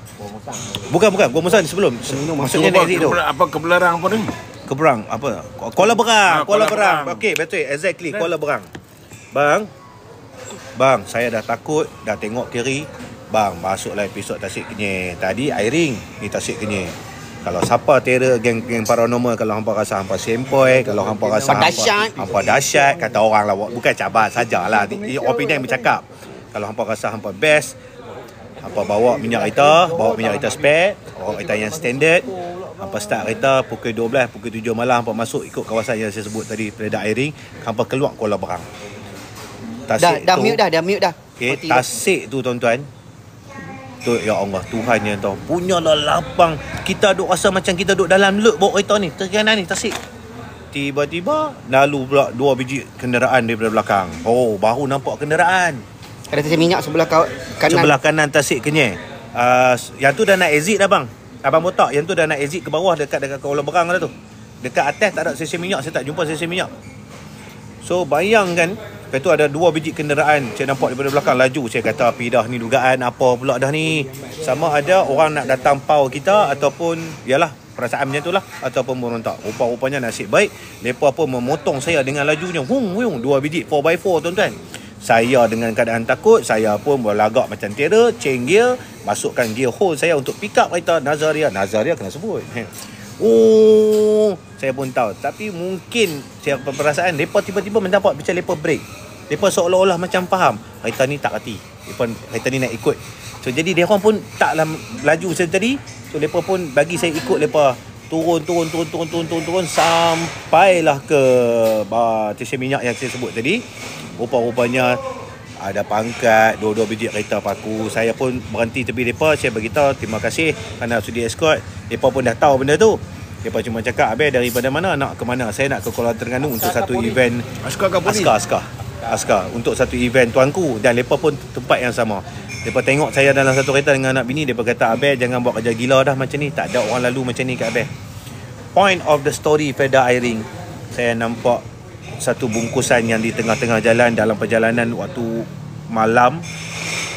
Bukan. Gua Musan sebelum. Maksudnya exit tu. Apa Kebelarang apa ni? Keberang apa? Kuala Berang. Okey, betul. Exactly, Kuala Berang. Bang, saya dah takut, dah tengok kiri. Bang, masuklah episod Tasik Kenyir. Tadi airing ni Tasik Kenyir. Kalau siapa terror geng paranormal, kalau hampa rasa hampa sempoi, kalau hampa rasa hampa dahsyat, kata orang lah, bukan cabar sajalah. Opinion yang bercakap. Kalau hampa rasa hampa best, hampa bawa minyak kereta spare, bawa kereta yang standard. Hampa start kereta pukul 12, pukul 7 malam hampa masuk ikut kawasan yang saya sebut tadi, Preda Airing, hampa keluar Kuala Berang. Tasik dah mute dah. Okay, Tasik tu tuan-tuan. Tu ya Allah, Tuhan yang tahu. Punyalah lapang. Kita duk rasa macam kita duk dalam lut bawa kereta ni, terkanan ni Tasik. Tiba-tiba lalu pula 2 biji kenderaan daripada belakang. Oh, baru nampak kenderaan. Ada tesi minyak sebelah kanan. Sebelah kanan Tasik Kenyir. Yang tu dah nak exit dah bang. Abang botak, yang tu dah nak exit ke bawah dekat Kuala Berang dah tu. Dekat atas tak ada sesi minyak, saya tak jumpa sesi minyak. So bayangkan, lepas tu ada 2 biji kenderaan saya nampak daripada belakang laju. Saya kata api dah ni, dugaan apa pula dah ni. Sama ada orang nak datang pau kita ataupun yalah perasaan macam tu lah, ataupun merontak. Rupa-rupanya nasib baik, mereka pun memotong saya dengan lajunya. 2 biji 4x4 tuan-tuan. Saya dengan keadaan takut, saya pun berlagak macam terror, change gear, masukkan gear hole saya untuk pick up kereta Nazaria kena sebut. Oh, saya pun tahu. Tapi mungkin saya perasaan mereka tiba-tiba mendapat macam mereka break. Mereka seolah-olah macam faham kereta ni tak reti, kereta ni nak ikut. So jadi dia orang pun taklah laju saya tadi. So mereka pun bagi saya ikut mereka. Turun sampailah ke stesen minyak yang saya sebut tadi. Rupa-rupanya ada pangkat 2 biji kereta paku. Saya pun berhenti tepi mereka. Saya beritahu terima kasih kerana sudi escort. Mereka pun dah tahu benda tu. Mereka cuma cakap, "Abang daripada mana, nak ke mana?" Saya nak ke Kuala Terengganu untuk satu event Askar ke polis? Askar untuk satu event tuanku. Dan mereka pun tempat yang sama. Mereka tengok saya dalam satu kereta dengan anak bini. Mereka kata, "Abang jangan buat kerja gila dah macam ni. Tak ada orang lalu macam ni kat abang." Point of the story Preda Airing, saya nampak satu bungkusan yang di tengah-tengah jalan dalam perjalanan waktu malam,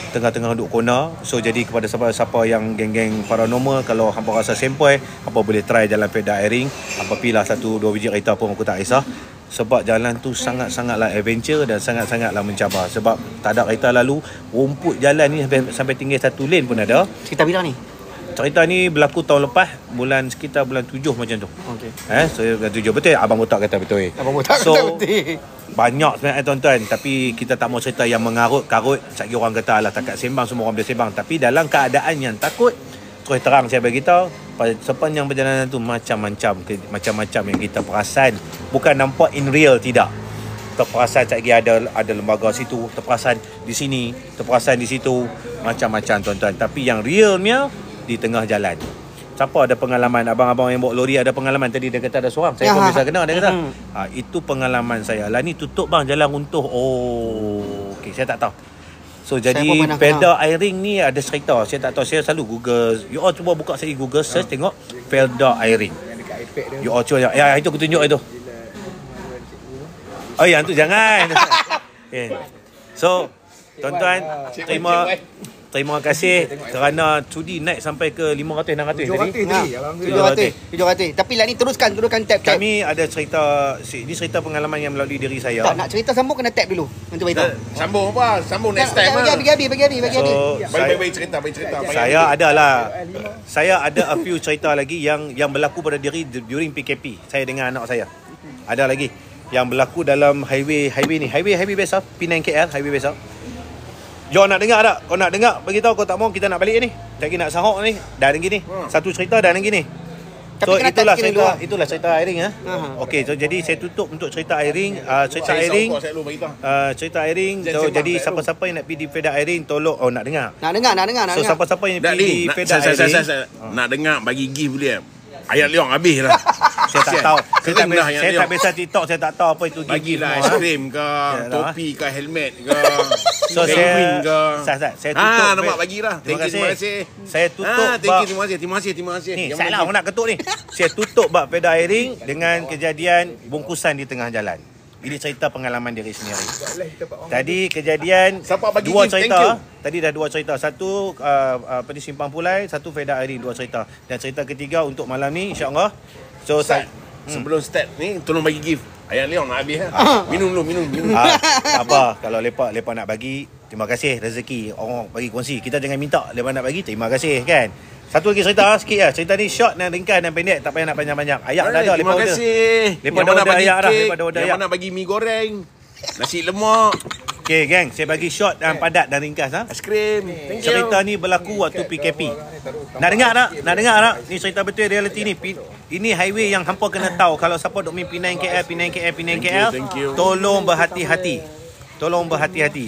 tengah-tengah duduk kona. So jadi kepada siapa-siapa yang geng-geng paranormal, kalau hampa rasa sempoi, hampa boleh try jalan Preda Airing. Hampa pilih 1-2 biji kereta pun aku tak kisah. Sebab jalan tu sangat-sangatlah adventure dan sangat-sangatlah mencabar. Sebab tak ada kereta lalu, rumput jalan ni sampai tinggal 1 lane pun ada. Cerita bila ni? Cerita ni berlaku tahun lepas, sekitar bulan 7 macam tu. Okey. So bulan 7 betul. Abang botak kata betul. Abang botak so, kata betul. Banyak sebenarnya tuan-tuan, tapi kita tak mau cerita yang mengarut-karut. Sekali orang kata alah takat sembang, semua orang boleh sembang. Tapi dalam keadaan yang takut, terus terang saya beritahu, sepanjang perjalanan tu macam-macam yang kita perasan. Bukan nampak in real, tidak. terperasan sekejap lagi ada lembaga situ, terperasan di sini, terperasan di situ, macam-macam tuan-tuan. Tapi yang realnya di tengah jalan. Siapa ada pengalaman? Abang-abang yang bawa lori ada pengalaman. Tadi dia kata ada seorang. Saya pun biasa kena, dia kata. Itu pengalaman saya. Lah ni tutup bang, jalan runtuh. Oh, okey, saya tak tahu. So jadi Felda Airing ni ada cerita. Saya tak tahu, saya selalu Google. You all cuba buka saya Google search tengok Felda Airing. You all cuba. Ya, itu aku tunjuk itu. Oh, yang tu jangan. Okay. So, tuan-tuan, terima kasih kerana sudi naik sampai ke 500 600 tadi. 700. Tapi lah ni teruskan tab. Kami ada cerita, ini cerita pengalaman yang melalui diri saya. Tak nak cerita sambung kena tab dulu. Untuk beritahu. Sambung apa? Sambung next time lah. Bagi habis. Baik cerita. Saya ada a few cerita lagi yang berlaku pada diri during PKP. Saya dengan anak saya. Ada lagi yang berlaku dalam highway ni. Highway biasa, Penang KL, highway biasa. Jom nak dengar tak? Kau nak dengar, beritahu. Kau tak mau, kita nak balik ni. Lagi nak sahok ni. Dah ada gini. Satu cerita dah ada gini. So itulah cerita Airing. Okey, so jadi saya tutup untuk cerita Airing. Cerita Airing. So jadi siapa-siapa yang nak pergi di Felda Airing, tolong nak dengar. So siapa-siapa yang pergi di Felda Airing, nak dengar bagi gift boleh. Ayat Leong habis lah. Saya tak tahu. Saya tak biasa TikTok, saya tak tahu apa itu gigi. Bagilah aiskrim ke, topi ke, helmet ke, so penguin ke. Saya tutup. Nampak bagilah. Terima kasih. Saya tutup. Terima kasih. Ni salah orang nak ketuk ni. Saya tutup bab Felda Airing dengan kejadian bungkusan di tengah jalan. Ini cerita pengalaman diri sendiri. Tadi kejadian dua cerita. Tadi dah dua cerita. Satu di Simpang Pulai, satu Felda Airing, dua cerita. Dan cerita ketiga untuk malam ni insya-Allah. So sebelum start ni tolong bagi gift. Ayat Leong nak habis minum dulu. Tak apa, kalau lepak nak bagi, terima kasih rezeki orang bagi kongsi. Kita jangan minta, lepak nak bagi, terima kasih kan. Satu lagi cerita sikit lah. Cerita ni short dan ringkas dan pendek, tak payah nak panjang-panjang. Ayak dah ada, terima kasih. Lepas dah ada ayak dah, Yang mana bagi mi goreng, nasi lemak. Okey gang, saya bagi short dan padat dan ringkas Aiskrim. Thank you. Cerita ni berlaku waktu PKP. Nak dengar tak? Ni cerita betul realiti ni. Ini highway yang hampa kena tahu. Kalau siapa duk main Penang KL, tolong berhati-hati.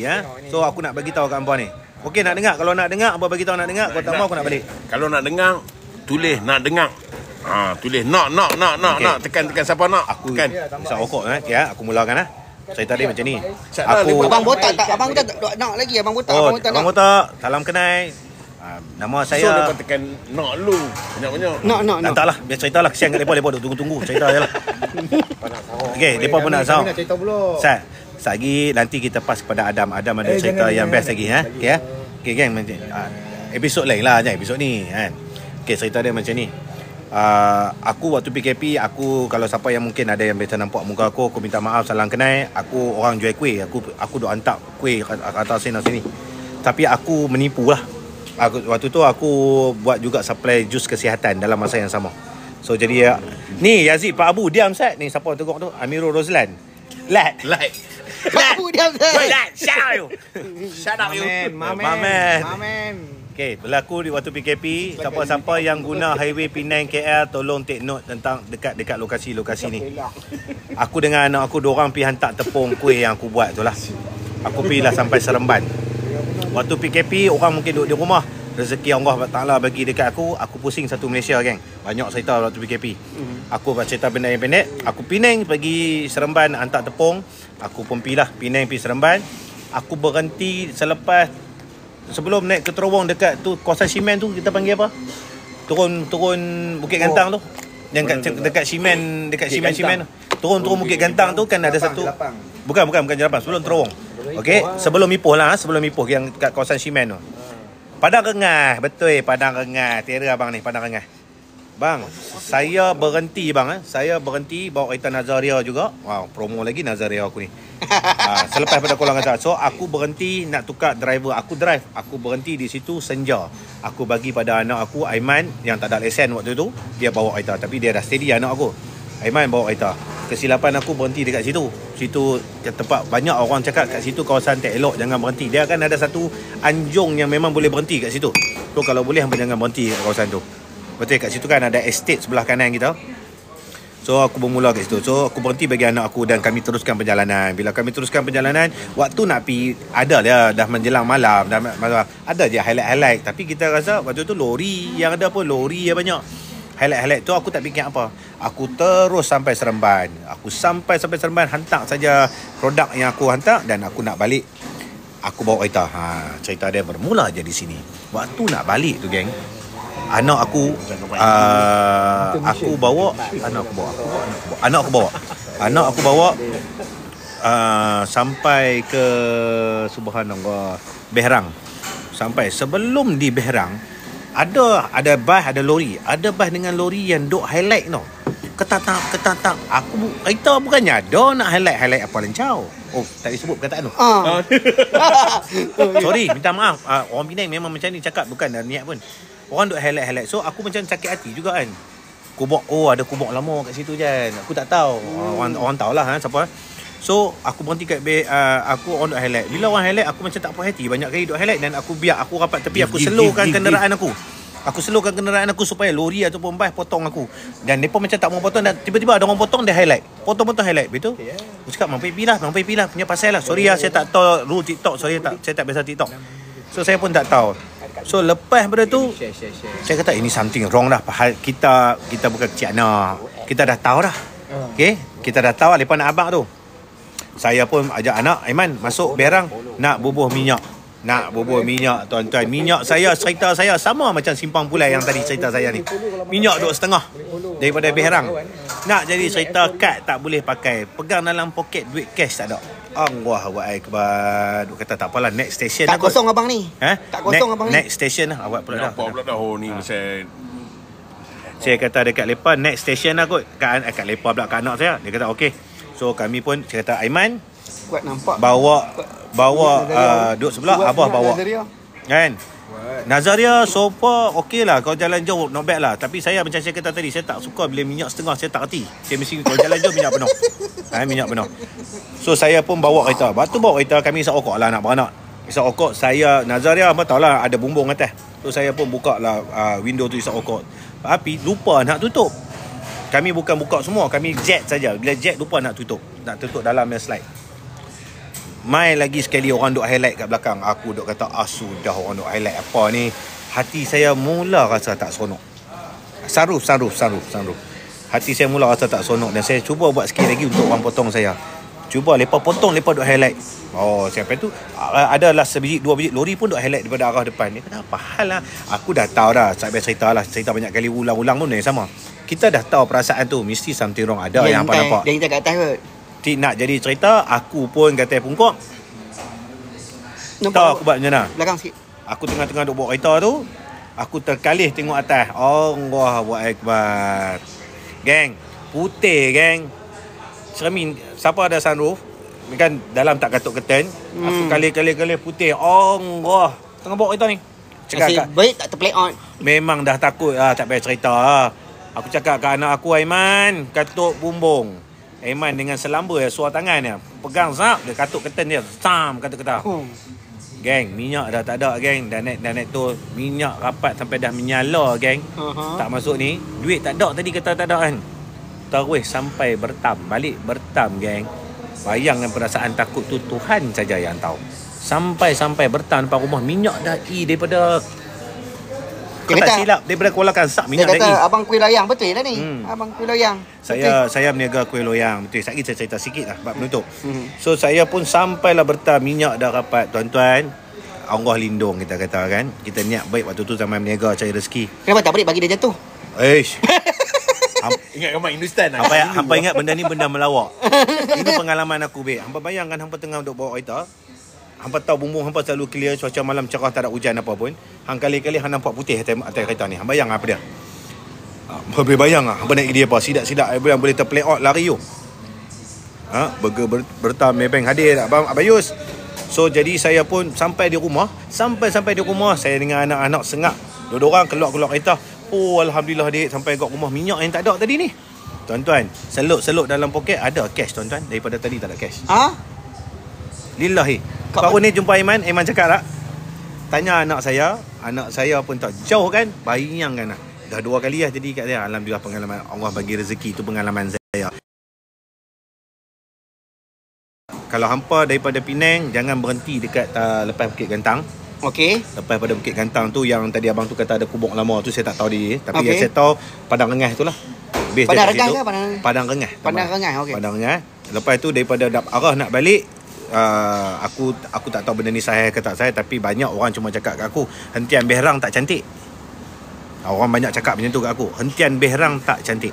Ya. So aku nak bagi tahu kat hampa ni. Okey, nak dengar? Kalau nak dengar, abang bagi tahu nak dengar. Kalau tak mau aku nak balik. Kalau nak dengar, tulis nak dengar. Tulis nak. Tekan siapa nak. Aku tekan. Isap rokok ya. Aku mulakan Cerita dia macam ni. Abang botak tak? Abang tak nak lagi. Abang botak. Abang botak. Salam kenal. Nama saya. So lepas tekan nak lu. Banyak-banyak. Nak. Entahlah, biar ceritalah. Kesian kat depa duk tunggu. Cerita je lah. Okey, depa pun nak sahur. Cerita pula. Lagi nanti kita pas kepada Adam. Adam ada cerita yang best lagi Okey Okey geng, episod lain lah episod ni kan. Okey, cerita dia macam ni. Aku waktu PKP, aku kalau siapa yang mungkin ada yang biasa nampak muka aku minta maaf, salam kenal. Aku orang jual kuih. Aku duk hantar kuih atas sini. Tapi aku menipu lah. Waktu tu aku buat juga supply jus kesihatan dalam masa yang sama. So jadi ni Yazid Pak Abu diam Sat. Ni siapa tengok tu? Amirul Rozlan. Lat. Pak Abu diam Sat. Shut up you. Mamen. Okey, berlaku di waktu PKP. Siapa-siapa yang guna highway Penang KL, tolong take note tentang dekat lokasi-lokasi ni. Aku dengan anak aku, diorang pergi hantar tepung kuih yang aku buat tu lah. Aku pergilah sampai Seremban. Waktu PKP, orang mungkin duduk di rumah. Rezeki Allah Ta'ala bagi dekat aku pusing satu Malaysia geng. Banyak cerita waktu PKP. Aku buat cerita benda yang pendek. Aku Penang pergi Seremban hantar tepung. Aku pun pergilah Penang pergi Seremban. Aku berhenti selepas sebelum naik ke terowong dekat tu kawasan simen tu, kita panggil apa? Turun Bukit Gantang tu. Yang dekat simen tu. Turun Bukit Gantang tu kan ada satu. Bukan Jelapang, sebelum terowong. Okey, sebelum Ipoh yang kat kawasan simen tu. Padang Rengas, betul Padang Rengas. Tera abang ni Padang Rengas. Bang, saya berhenti Saya berhenti bawa kereta Nazaria juga. Wow, promo lagi Nazaria aku ni. Selepas pada kolam kata. So aku berhenti nak tukar driver. Aku drive. Aku berhenti di situ senja. Aku bagi pada anak aku Aiman yang tak ada lesen waktu tu. Dia bawa kereta. Tapi dia dah steady anak aku. Aiman bawa kereta. Kesilapan aku berhenti dekat situ. Situ tempat banyak orang cakap kat situ kawasan tak elok, jangan berhenti. Dia akan ada satu anjung yang memang boleh berhenti kat situ. So kalau boleh hampa jangan berhenti kat kawasan tu. Betul, kat situ kan ada estate sebelah kanan kita. So aku bermula kat situ. So aku berhenti bagi anak aku dan kami teruskan perjalanan. Bila kami teruskan perjalanan, waktu nak pergi ada dia dah menjelang malam, ada je highlight. Tapi kita rasa waktu tu lori yang ada pun lori yang banyak. Highlight tu aku tak fikir apa. Aku terus sampai Seremban. Aku sampai Seremban, hantar saja produk yang aku hantar dan aku nak balik. Aku bawa kereta. Cerita dia bermula je di sini. Waktu nak balik tu geng, anak aku sampai ke subhanallah Behrang. Sampai sebelum di Behrang ada bas, ada lori. Ada bas dengan lori yang duk highlight tau. Ketatak. Aku kereta bukannya ada nak highlight apa lencau. Oh, tak disebut perkataan tu. Sorry, minta maaf. Orang Penang memang macam ni cakap, bukan dah niat pun. Orang duk highlight. So aku macam sakit hati juga kan. Kubok, ada kubok lama kat situ je. Aku tak tahu. Orang tahulah siapa. So aku berhenti kat aku on duk highlight. Bila orang highlight aku macam tak puas hati. Banyak kali duk highlight dan aku biar aku rapat tepi, aku slowkan kenderaan aku. Aku slowkan kenderaan aku supaya lori ataupun bas potong aku. Dan mereka macam tak mau potong dan tiba-tiba ada orang potong, dia highlight. Potong highlight. Betul? Aku cakap mampu pilah punya pasal lah. Sorry saya tak tahu rule TikTok. Saya tak biasa TikTok. So saya pun tak tahu. So lepas pada tu saya kata ini something wrong dah. Kita bukan kecil anak. Kita dah tahu dah. Okay? Kita dah tahu lepas nak abang tu. Saya pun ajak anak Aiman masuk Berang nak bubuh minyak. Tuan-tuan. Minyak cerita saya sama macam Simpang Pulai yang tadi cerita saya ni. Minyak $2.5 daripada Berang. Nak jadi cerita kad tak boleh pakai. Pegang dalam poket duit cash tak ada. Allahu akbar. Duk kata tak apalah, next station tak kosong abang ni. Tak kosong abang ni. Next station lah awak pula dah. Apa pula dah ni saya kata dekat lepas next station lah kot. Kat lepas pula kat anak saya. Dia kata okey. So kami pun saya kata Aiman kuat nampak. Bawa duduk sebelah abah bawa. Kan? Nazaria so far okey lah. Kalau jalan jauh not bad lah. Tapi saya macam saya kata tadi, saya tak suka bila minyak setengah, saya tak reti. Saya mesti kalau jalan jauh minyak penuh. Minyak penuh. So saya pun bawa kereta. Waktu bawa kereta kami isap rokok lah, nak beranak. Isap rokok saya, Nazaria apa tahu lah ada bumbung atas. So saya pun buka lah window tu isap rokok. Tapi lupa nak tutup. Kami bukan buka semua, kami jet saja. Bila jet lupa nak tutup dalamnya slide. Mai lagi sekali orang duk highlight kat belakang. Aku duk kata sudah orang duk highlight apa ni. Hati saya mula rasa tak seronok. Saruf. Hati saya mula rasa tak seronok dan saya cuba buat sikit lagi untuk orang potong saya. Cuba lepas potong, lepas duk highlight. Sampai tu adalah sebiji, dua biji lori pun duk highlight daripada arah depan. Dia kata apa hal lah. Aku dah tahu dah, saya cerita banyak kali ulang-ulang pun yang sama. Kita dah tahu perasaan tu mesti something wrong ada yang nampak. Dia kita kat atas kot. Nak jadi cerita, aku pun kata pungkok. Tahu aku buat macam mana? Belakang sikit. Aku tengah-tengah duk bawa kereta tu, aku terkalih tengok atas. Allahu akbar. Geng, putih geng. Cermin, siapa ada sunroof? Kan dalam tak katuk curtain. Aku kali putih. Allah, tengah bawa kereta ni. Cakap baik tak terplay on. Memang dah takut lah, tak payah cerita lah. Aku cakap kat anak aku, Aiman, katuk bumbung. Aiman dengan selamba suar tangan dia. Pegang zap, dia katuk curtain dia. Sam, kata-kata. Geng, minyak dah tak ada geng. Dah naik tu, minyak rapat sampai dah menyala geng. Tak masuk ni. Duit tak ada tadi kata tak ada kan. Terus sampai Bertam. Balik Bertam geng. Bayangkan perasaan takut tu Tuhan saja yang tahu. Sampai Bertam depan rumah, minyak dah daripada tak silap daripada Kuala Kangsar minyak dah abang kuih loyang betul lah ni. Abang kuih loyang. Saya berniaga kuih loyang. Betul. Saya cerita sikit lah bab penutup. So saya pun sampailah Bertam, minyak dah rapat tuan-tuan. Allah lindung kita kata kan. Kita niat baik waktu tu zaman berniaga cari rezeki. Kenapa tak balik bagi dia jatuh? Ingat gambar Hindustan lah. Hampa ingat benda ni benda melawak. Ini pengalaman aku baik. Hampa bayangkan hampa tengah duk bawa kereta. Hampa tahu bumbung hampa selalu clear, cuaca malam cerah, tak ada hujan apa pun. Hang kali-kali hang nampak putih atas kereta ni. Hang bayang apa dia? Boleh bayang hampa naik dia apa? Sidak-sidak yang boleh terplay out lari you. Burger Bertam Maybank hadir Abayus. So jadi saya pun sampai di rumah. Sampai di rumah saya dengan anak-anak sengak. Dua-dua orang keluar kereta. Alhamdulillah dik sampai kat rumah, minyak yang tak ada tadi ni. Tuan-tuan, seluk dalam poket ada cash tuan-tuan. Daripada tadi tak ada cash. Lillahi. Baru ni jumpa Aiman cakap tak? Tanya anak saya pun tak jauh kan? Bayangkan lah. Dah 2 kali lah jadi kat dia. Alhamdulillah pengalaman Allah bagi rezeki tu pengalaman saya. kalau hampa daripada Penang, jangan berhenti dekat lepas Bukit Gantang. Okey. Lepas pada Bukit Gantang tu, yang tadi abang tu kata ada kubur lama tu, saya tak tahu dia. Tapi Okey. yang saya tahu Padang Rengas tu lah. Base Padang dekat Rengas situ. ke Padang? Padang Rengas. Padang Rengas, okey. Padang Rengas. Lepas tu daripada arah nak balik, aku tak tahu benda ni sahih ke tak sahih, tapi banyak orang cuma cakap kat aku, hentian Berang tak cantik. Orang banyak cakap macam tu kat aku, hentian Berang tak cantik.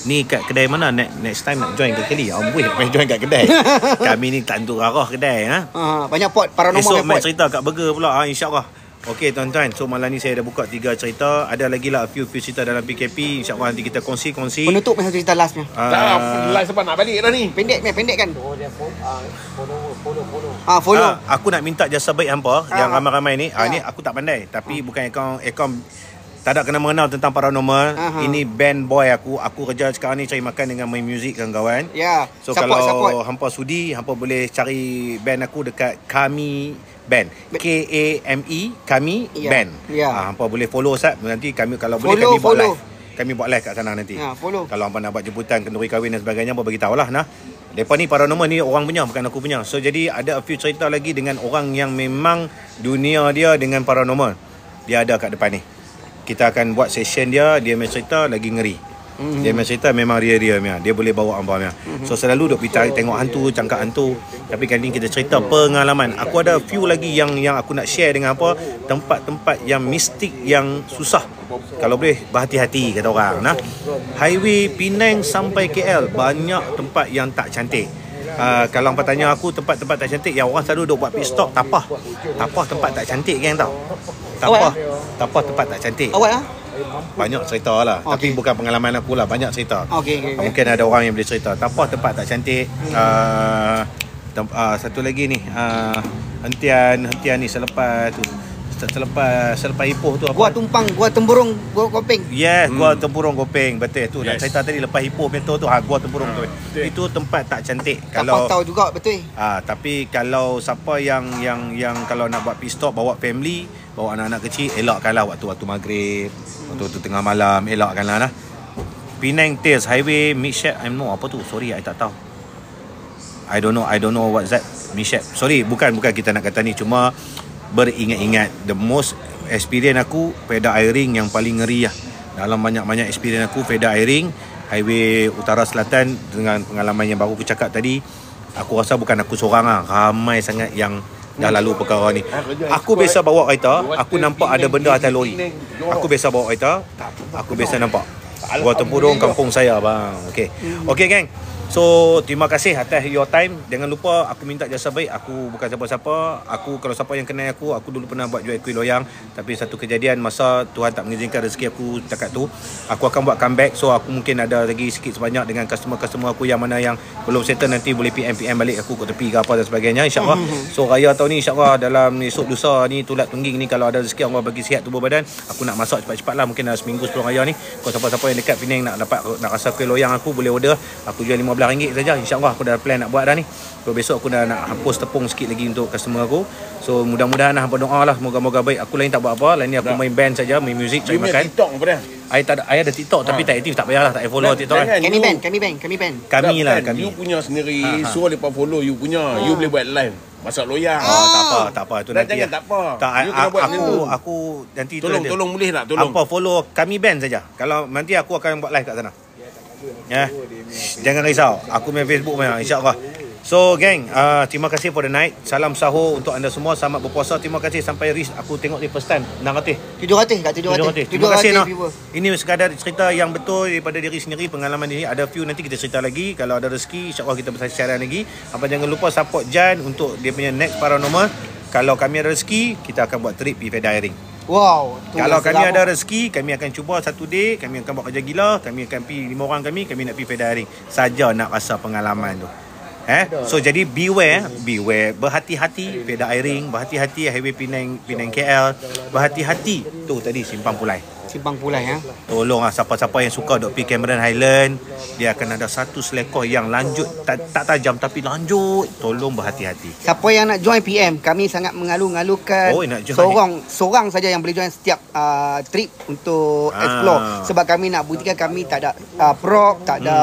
Ni kat kedai mana? Next time nak join kat Kelly. Amboi nak main join kat kedai. Kami ni tak tentu arah kedai. Banyak pot paranormal. Esok pot. main cerita kat burger pula, insyaAllah. Okey tuan-tuan, so malam ni saya dah buka 3 cerita. Ada lagi lah few cerita dalam PKP. InsyaAllah nanti kita kongsi. Penutup macam cerita lastnya. Tak, live sebab nak balik dah ni. Pendek kan? Follow. Aku nak minta jasa baik hampa yang ramai-ramai ni. Ni aku tak pandai, tapi bukan akaun tak ada kena mengenal tentang paranormal. Ini band boy aku. Aku kerja sekarang ni cari makan dengan main muzik kawan-kawan. Ya. So Support. kalau hampa sudi, hampa boleh cari band aku dekat Kami Band. KAME Kami Ya. Band. Ya. Hampa boleh follow Sat. Nanti kami kalau boleh Follow, kami buat follow. live. Kami buat live kat sana nanti. Follow. Kalau hampa nak buat jemputan, kenduri kahwin dan sebagainya, hampa bagi tahulah nah. Depa ni paranormal ni orang punya, bukan aku punya. So jadi ada a few cerita lagi dengan orang yang memang dunia dia dengan paranormal. Dia ada kat depan ni. Kita akan buat session dia main cerita lagi ngeri. Dia main cerita memang real-real punya. Dia boleh bawa hangpa punya. So selalu duk pergi tengok hantu, cangkap hantu. Tapi kali ni kita cerita pengalaman. Aku ada few lagi yang aku nak share dengan apa, tempat-tempat yang mistik yang susah. Kalau boleh berhati-hati kata orang nah. Highway Penang sampai KL banyak tempat yang tak cantik. Kalau hangpa tanya aku tempat-tempat tak cantik, yang orang selalu duk buat pit stop Tapah tempat tak cantik geng tau. Tapah tempat tak cantik. Awak Banyak cerita lah. Tapi bukan pengalaman aku lah, banyak cerita. Okey. Mungkin ada orang yang boleh cerita. Tapah tempat tak cantik. Satu lagi ni, hentian ni selepas Ipoh tu apa? Gua Tumpang, Gua Temburung, Gua Kopeng. Yes, Gua Tempurung Kopeng. Betul tu. Nak cerita tadi lepas Ipoh betul tu, Gua Tempurung tu. Itu tempat tak cantik. Kalau tahu juga betul. Tapi kalau siapa yang kalau nak buat pit stop bawa family, bawa anak-anak kecil, elakkanlah waktu maghrib, waktu tengah malam, elakkanlah nah. Penang Tales Highway Midshep, I know apa tu. Sorry, I tak tahu. I don't know what's that. Midshep. Sorry, bukan kita nak kata ni, cuma beringat-ingat. The most experience aku Pedak Airing yang paling ngeri lah. Dalam banyak-banyak experience aku Pedak Airing, Highway Utara Selatan, dengan pengalaman yang baru aku cakap tadi, aku rasa bukan aku seorang lah, ramai sangat yang dah lalu perkara ni. Aku biasa bawa kereta, aku nampak ada benda atas lori. Aku biasa bawa kereta, aku biasa nampak. Gua Tempurung kampung saya bang. Okey geng. So terima kasih atas your time. Jangan lupa aku minta jasa baik. Aku bukan siapa-siapa. Aku kalau siapa yang kenal aku dulu pernah buat jual kuih loyang. Tapi satu kejadian masa Tuhan tak mengizinkan rezeki aku dekat tu, aku akan buat comeback. So aku mungkin ada lagi sikit sebanyak dengan customer-customer aku yang mana yang belum settle, nanti boleh PM balik aku ke tepi ke apa dan sebagainya, insyaAllah. So raya tahun ni insyaAllah dalam esok lusa ni, tulat tungging ni, kalau ada rezeki Allah bagi sihat tubuh badan, aku nak masak cepat-cepat lah. Mungkin dalam seminggu sebelum raya ni. Kalau siapa-siapa yang dekat Penang nak rasa kuih loyang aku, boleh order. Aku jual RM15 saja. InsyaAllah aku dah plan nak buat dah ni. So besok aku dah nak hapus tepung sikit lagi untuk customer aku. So mudah-mudahan hampa doa lah, moga-moga baik. Aku lain tak buat apa. Lain ni aku main band saja, main muzik, cari makan. TikTok apa dia? I ada TikTok tapi tak aktif, tak payahlah, tak payah follow TikTok kan. Kami band. Kami lah, Kan, kami. you punya sendiri, suruh lepas follow you punya. You boleh buat live masak loyang. Tak apa tu Dan nanti. jangan tak apa. Tak, You kena buat macam tu. aku nanti Tolong boleh tak? Tolong. Apa follow kami band saja. Kalau nanti aku akan buat live kat sana. Ya. Jangan risau. Aku main Facebook memang, insya-Allah. So geng, terima kasih for the night. Salam sahur untuk anda semua. Selamat berpuasa. Terima kasih sampai reach. Aku tengok ni first time 600. 700. Terima kasih nah. Viewer. Ini sekadar cerita yang betul daripada diri sendiri, pengalaman ini. Ada few nanti kita cerita lagi. Kalau ada rezeki, insya-Allah kita bersama lagi. Apa jangan lupa support Jan untuk dia punya next paranormal. Kalau kami ada rezeki, kita akan buat trip pergi Pedak Airing. Wow. Kalau kami ada rezeki, kami akan cuba satu day, kami akan buat kerja gila, kami akan pergi 5 orang kami nak pergi Pedak Airing. Saja nak rasa pengalaman tu. So jadi beware, berhati-hati Pedak Airing, berhati-hati Highway Penang KL, berhati-hati tu tadi Simpang Pulai. Simpang Pulai ya. Tolong siapa-siapa yang suka duk pergi Cameron Highland, dia akan ada satu selekoh yang lanjut, tak tajam tapi lanjut. Tolong berhati-hati. Siapa yang nak join PM, kami sangat mengalu-ngalukan Oh, nak join. seorang saja yang boleh join setiap trip untuk explore. Sebab kami nak buktikan kami tak ada prop, tak ada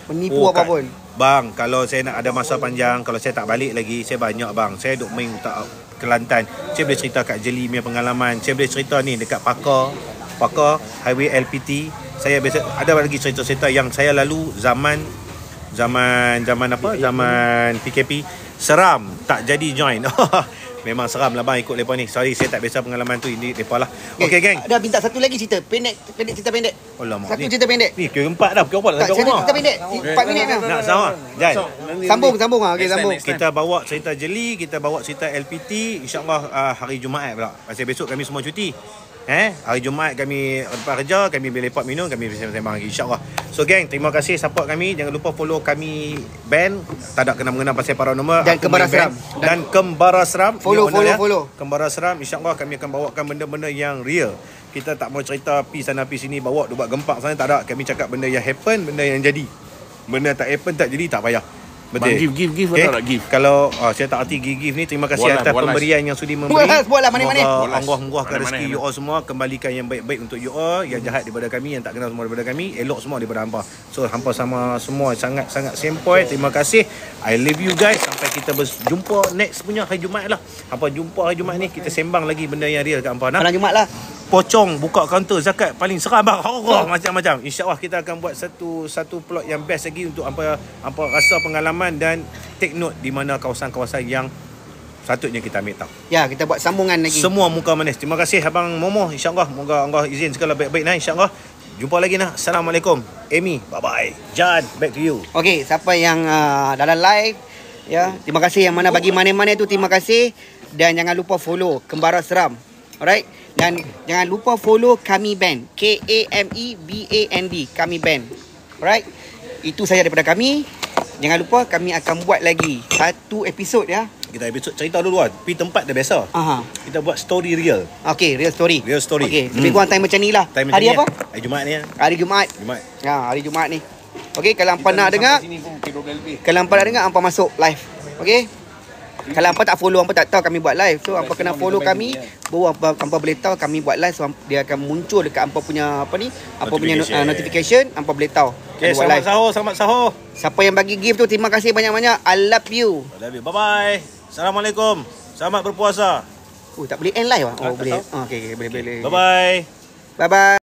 menipu apa pun. Bang, kalau saya nak ada masa panjang, kalau saya tak balik lagi, saya banyak bang. Saya duk main tak Kelantan. Saya boleh cerita kat Jeli punya pengalaman. Saya boleh cerita ni dekat Pakar Highway LPT. Saya biasa ada lagi cerita-cerita yang saya lalu zaman PKP. Seram tak jadi join. Memang seram lah bang ikut lepas ni. Sorry saya tak biasa pengalaman tu, ini lepas lah. Okey geng. Dah minta satu lagi cerita pendek cerita pendek. Alamak, Satu ni. cerita pendek. Ni pukul 4 dah, pukul 4 dah Tak, kat saya rumah. cerita pendek. 4 minit dah. Nak sama? Jan. Sambung. Okey, sambung. Kita bawa cerita Jeli, kita bawa cerita LPT, insya-Allah hari Jumaat pula. Pasal besok kami semua cuti. Hari Jumaat kami lepas kerja, kami boleh lepak minum, kami bersembang lagi insya-Allah. So geng, terima kasih support kami. Jangan lupa follow kami band, tak ada kena-mengena pasal paranormal Dan Kembara Seram. Dan Kembara Seram. Follow. Kembara Seram, insya-Allah kami akan bawakan benda-benda yang real. Kita tak mau cerita pi sana pi sini bawa buat gempak sana, tak ada. Kami cakap benda yang happen, benda yang jadi. Benda tak happen tak jadi, tak payah. Betul. Bang, give Okay? atau tak give? Kalau saya tak arti give ni, terima kasih Buat atas lah. pemberian yang sudi memberi. Buatlah manis-manis. Semoga Allah murahkan Manis-manis. rezeki you all semua, kembalikan yang baik-baik untuk you all, yang jahat daripada kami, yang tak kenal semua daripada kami, elok semua daripada hampa. So hampa sama semua sangat-sangat sempoi. Terima kasih. I love you guys. Sampai kita berjumpa next punya hari Jumaat lah. Hampa jumpa hari Jumaat ni, kita sembang lagi benda yang real kat hampa. Nah. Malam Jumaat lah. Pocong buka kaunter zakat paling seram bang. Horror macam-macam. InsyaAllah kita akan buat satu plot yang best lagi untuk hampa rasa pengalaman dan take note di mana kawasan-kawasan yang patutnya kita ambil tahu. Ya, kita buat sambungan lagi. Semua muka manis. Terima kasih abang Momo. InsyaAllah moga Allah izin segala baik-baik nah insyaAllah. Jumpa lagi nah. Assalamualaikum. Amy, bye-bye. Jan, back to you. Okey, siapa yang dalam live ya, terima kasih yang mana bagi mana-mana tu, terima kasih. Dan jangan lupa follow Kembara Seram. Alright? Dan jangan lupa follow Kami Band. KAMEBAND. Kami Band. Alright? Itu saja daripada kami. Jangan lupa kami akan buat lagi satu episod ya. Kita episod cerita dulu kan. Pergi tempat dah biasa. Aha. Kita buat story real. Okey, real story. Real story. Okey, lebih kurang time macam ni lah. Time Hari macam apa? ni, hari Jumaat ni. Hari Jumaat. Jumaat. Ya, hari Jumaat ni. Okey, kalau hampa nak dengar, kalau hampa nak dengar, hampa masuk live. Okey? Kalau hampa tak follow, hampa tak tahu kami buat live. So hampa kena follow kami, baru hampa boleh tahu kami buat live. So dia akan muncul dekat hampa punya notification, hampa boleh tahu. Okay, Kami buat selamat sahur. Siapa yang bagi gift tu, terima kasih banyak-banyak. I love you. Bye-bye. Assalamualaikum. Selamat berpuasa. Tak boleh end live ah? Tak Oh, boleh. tahu. Okey, boleh. Bye-bye. Bye-bye.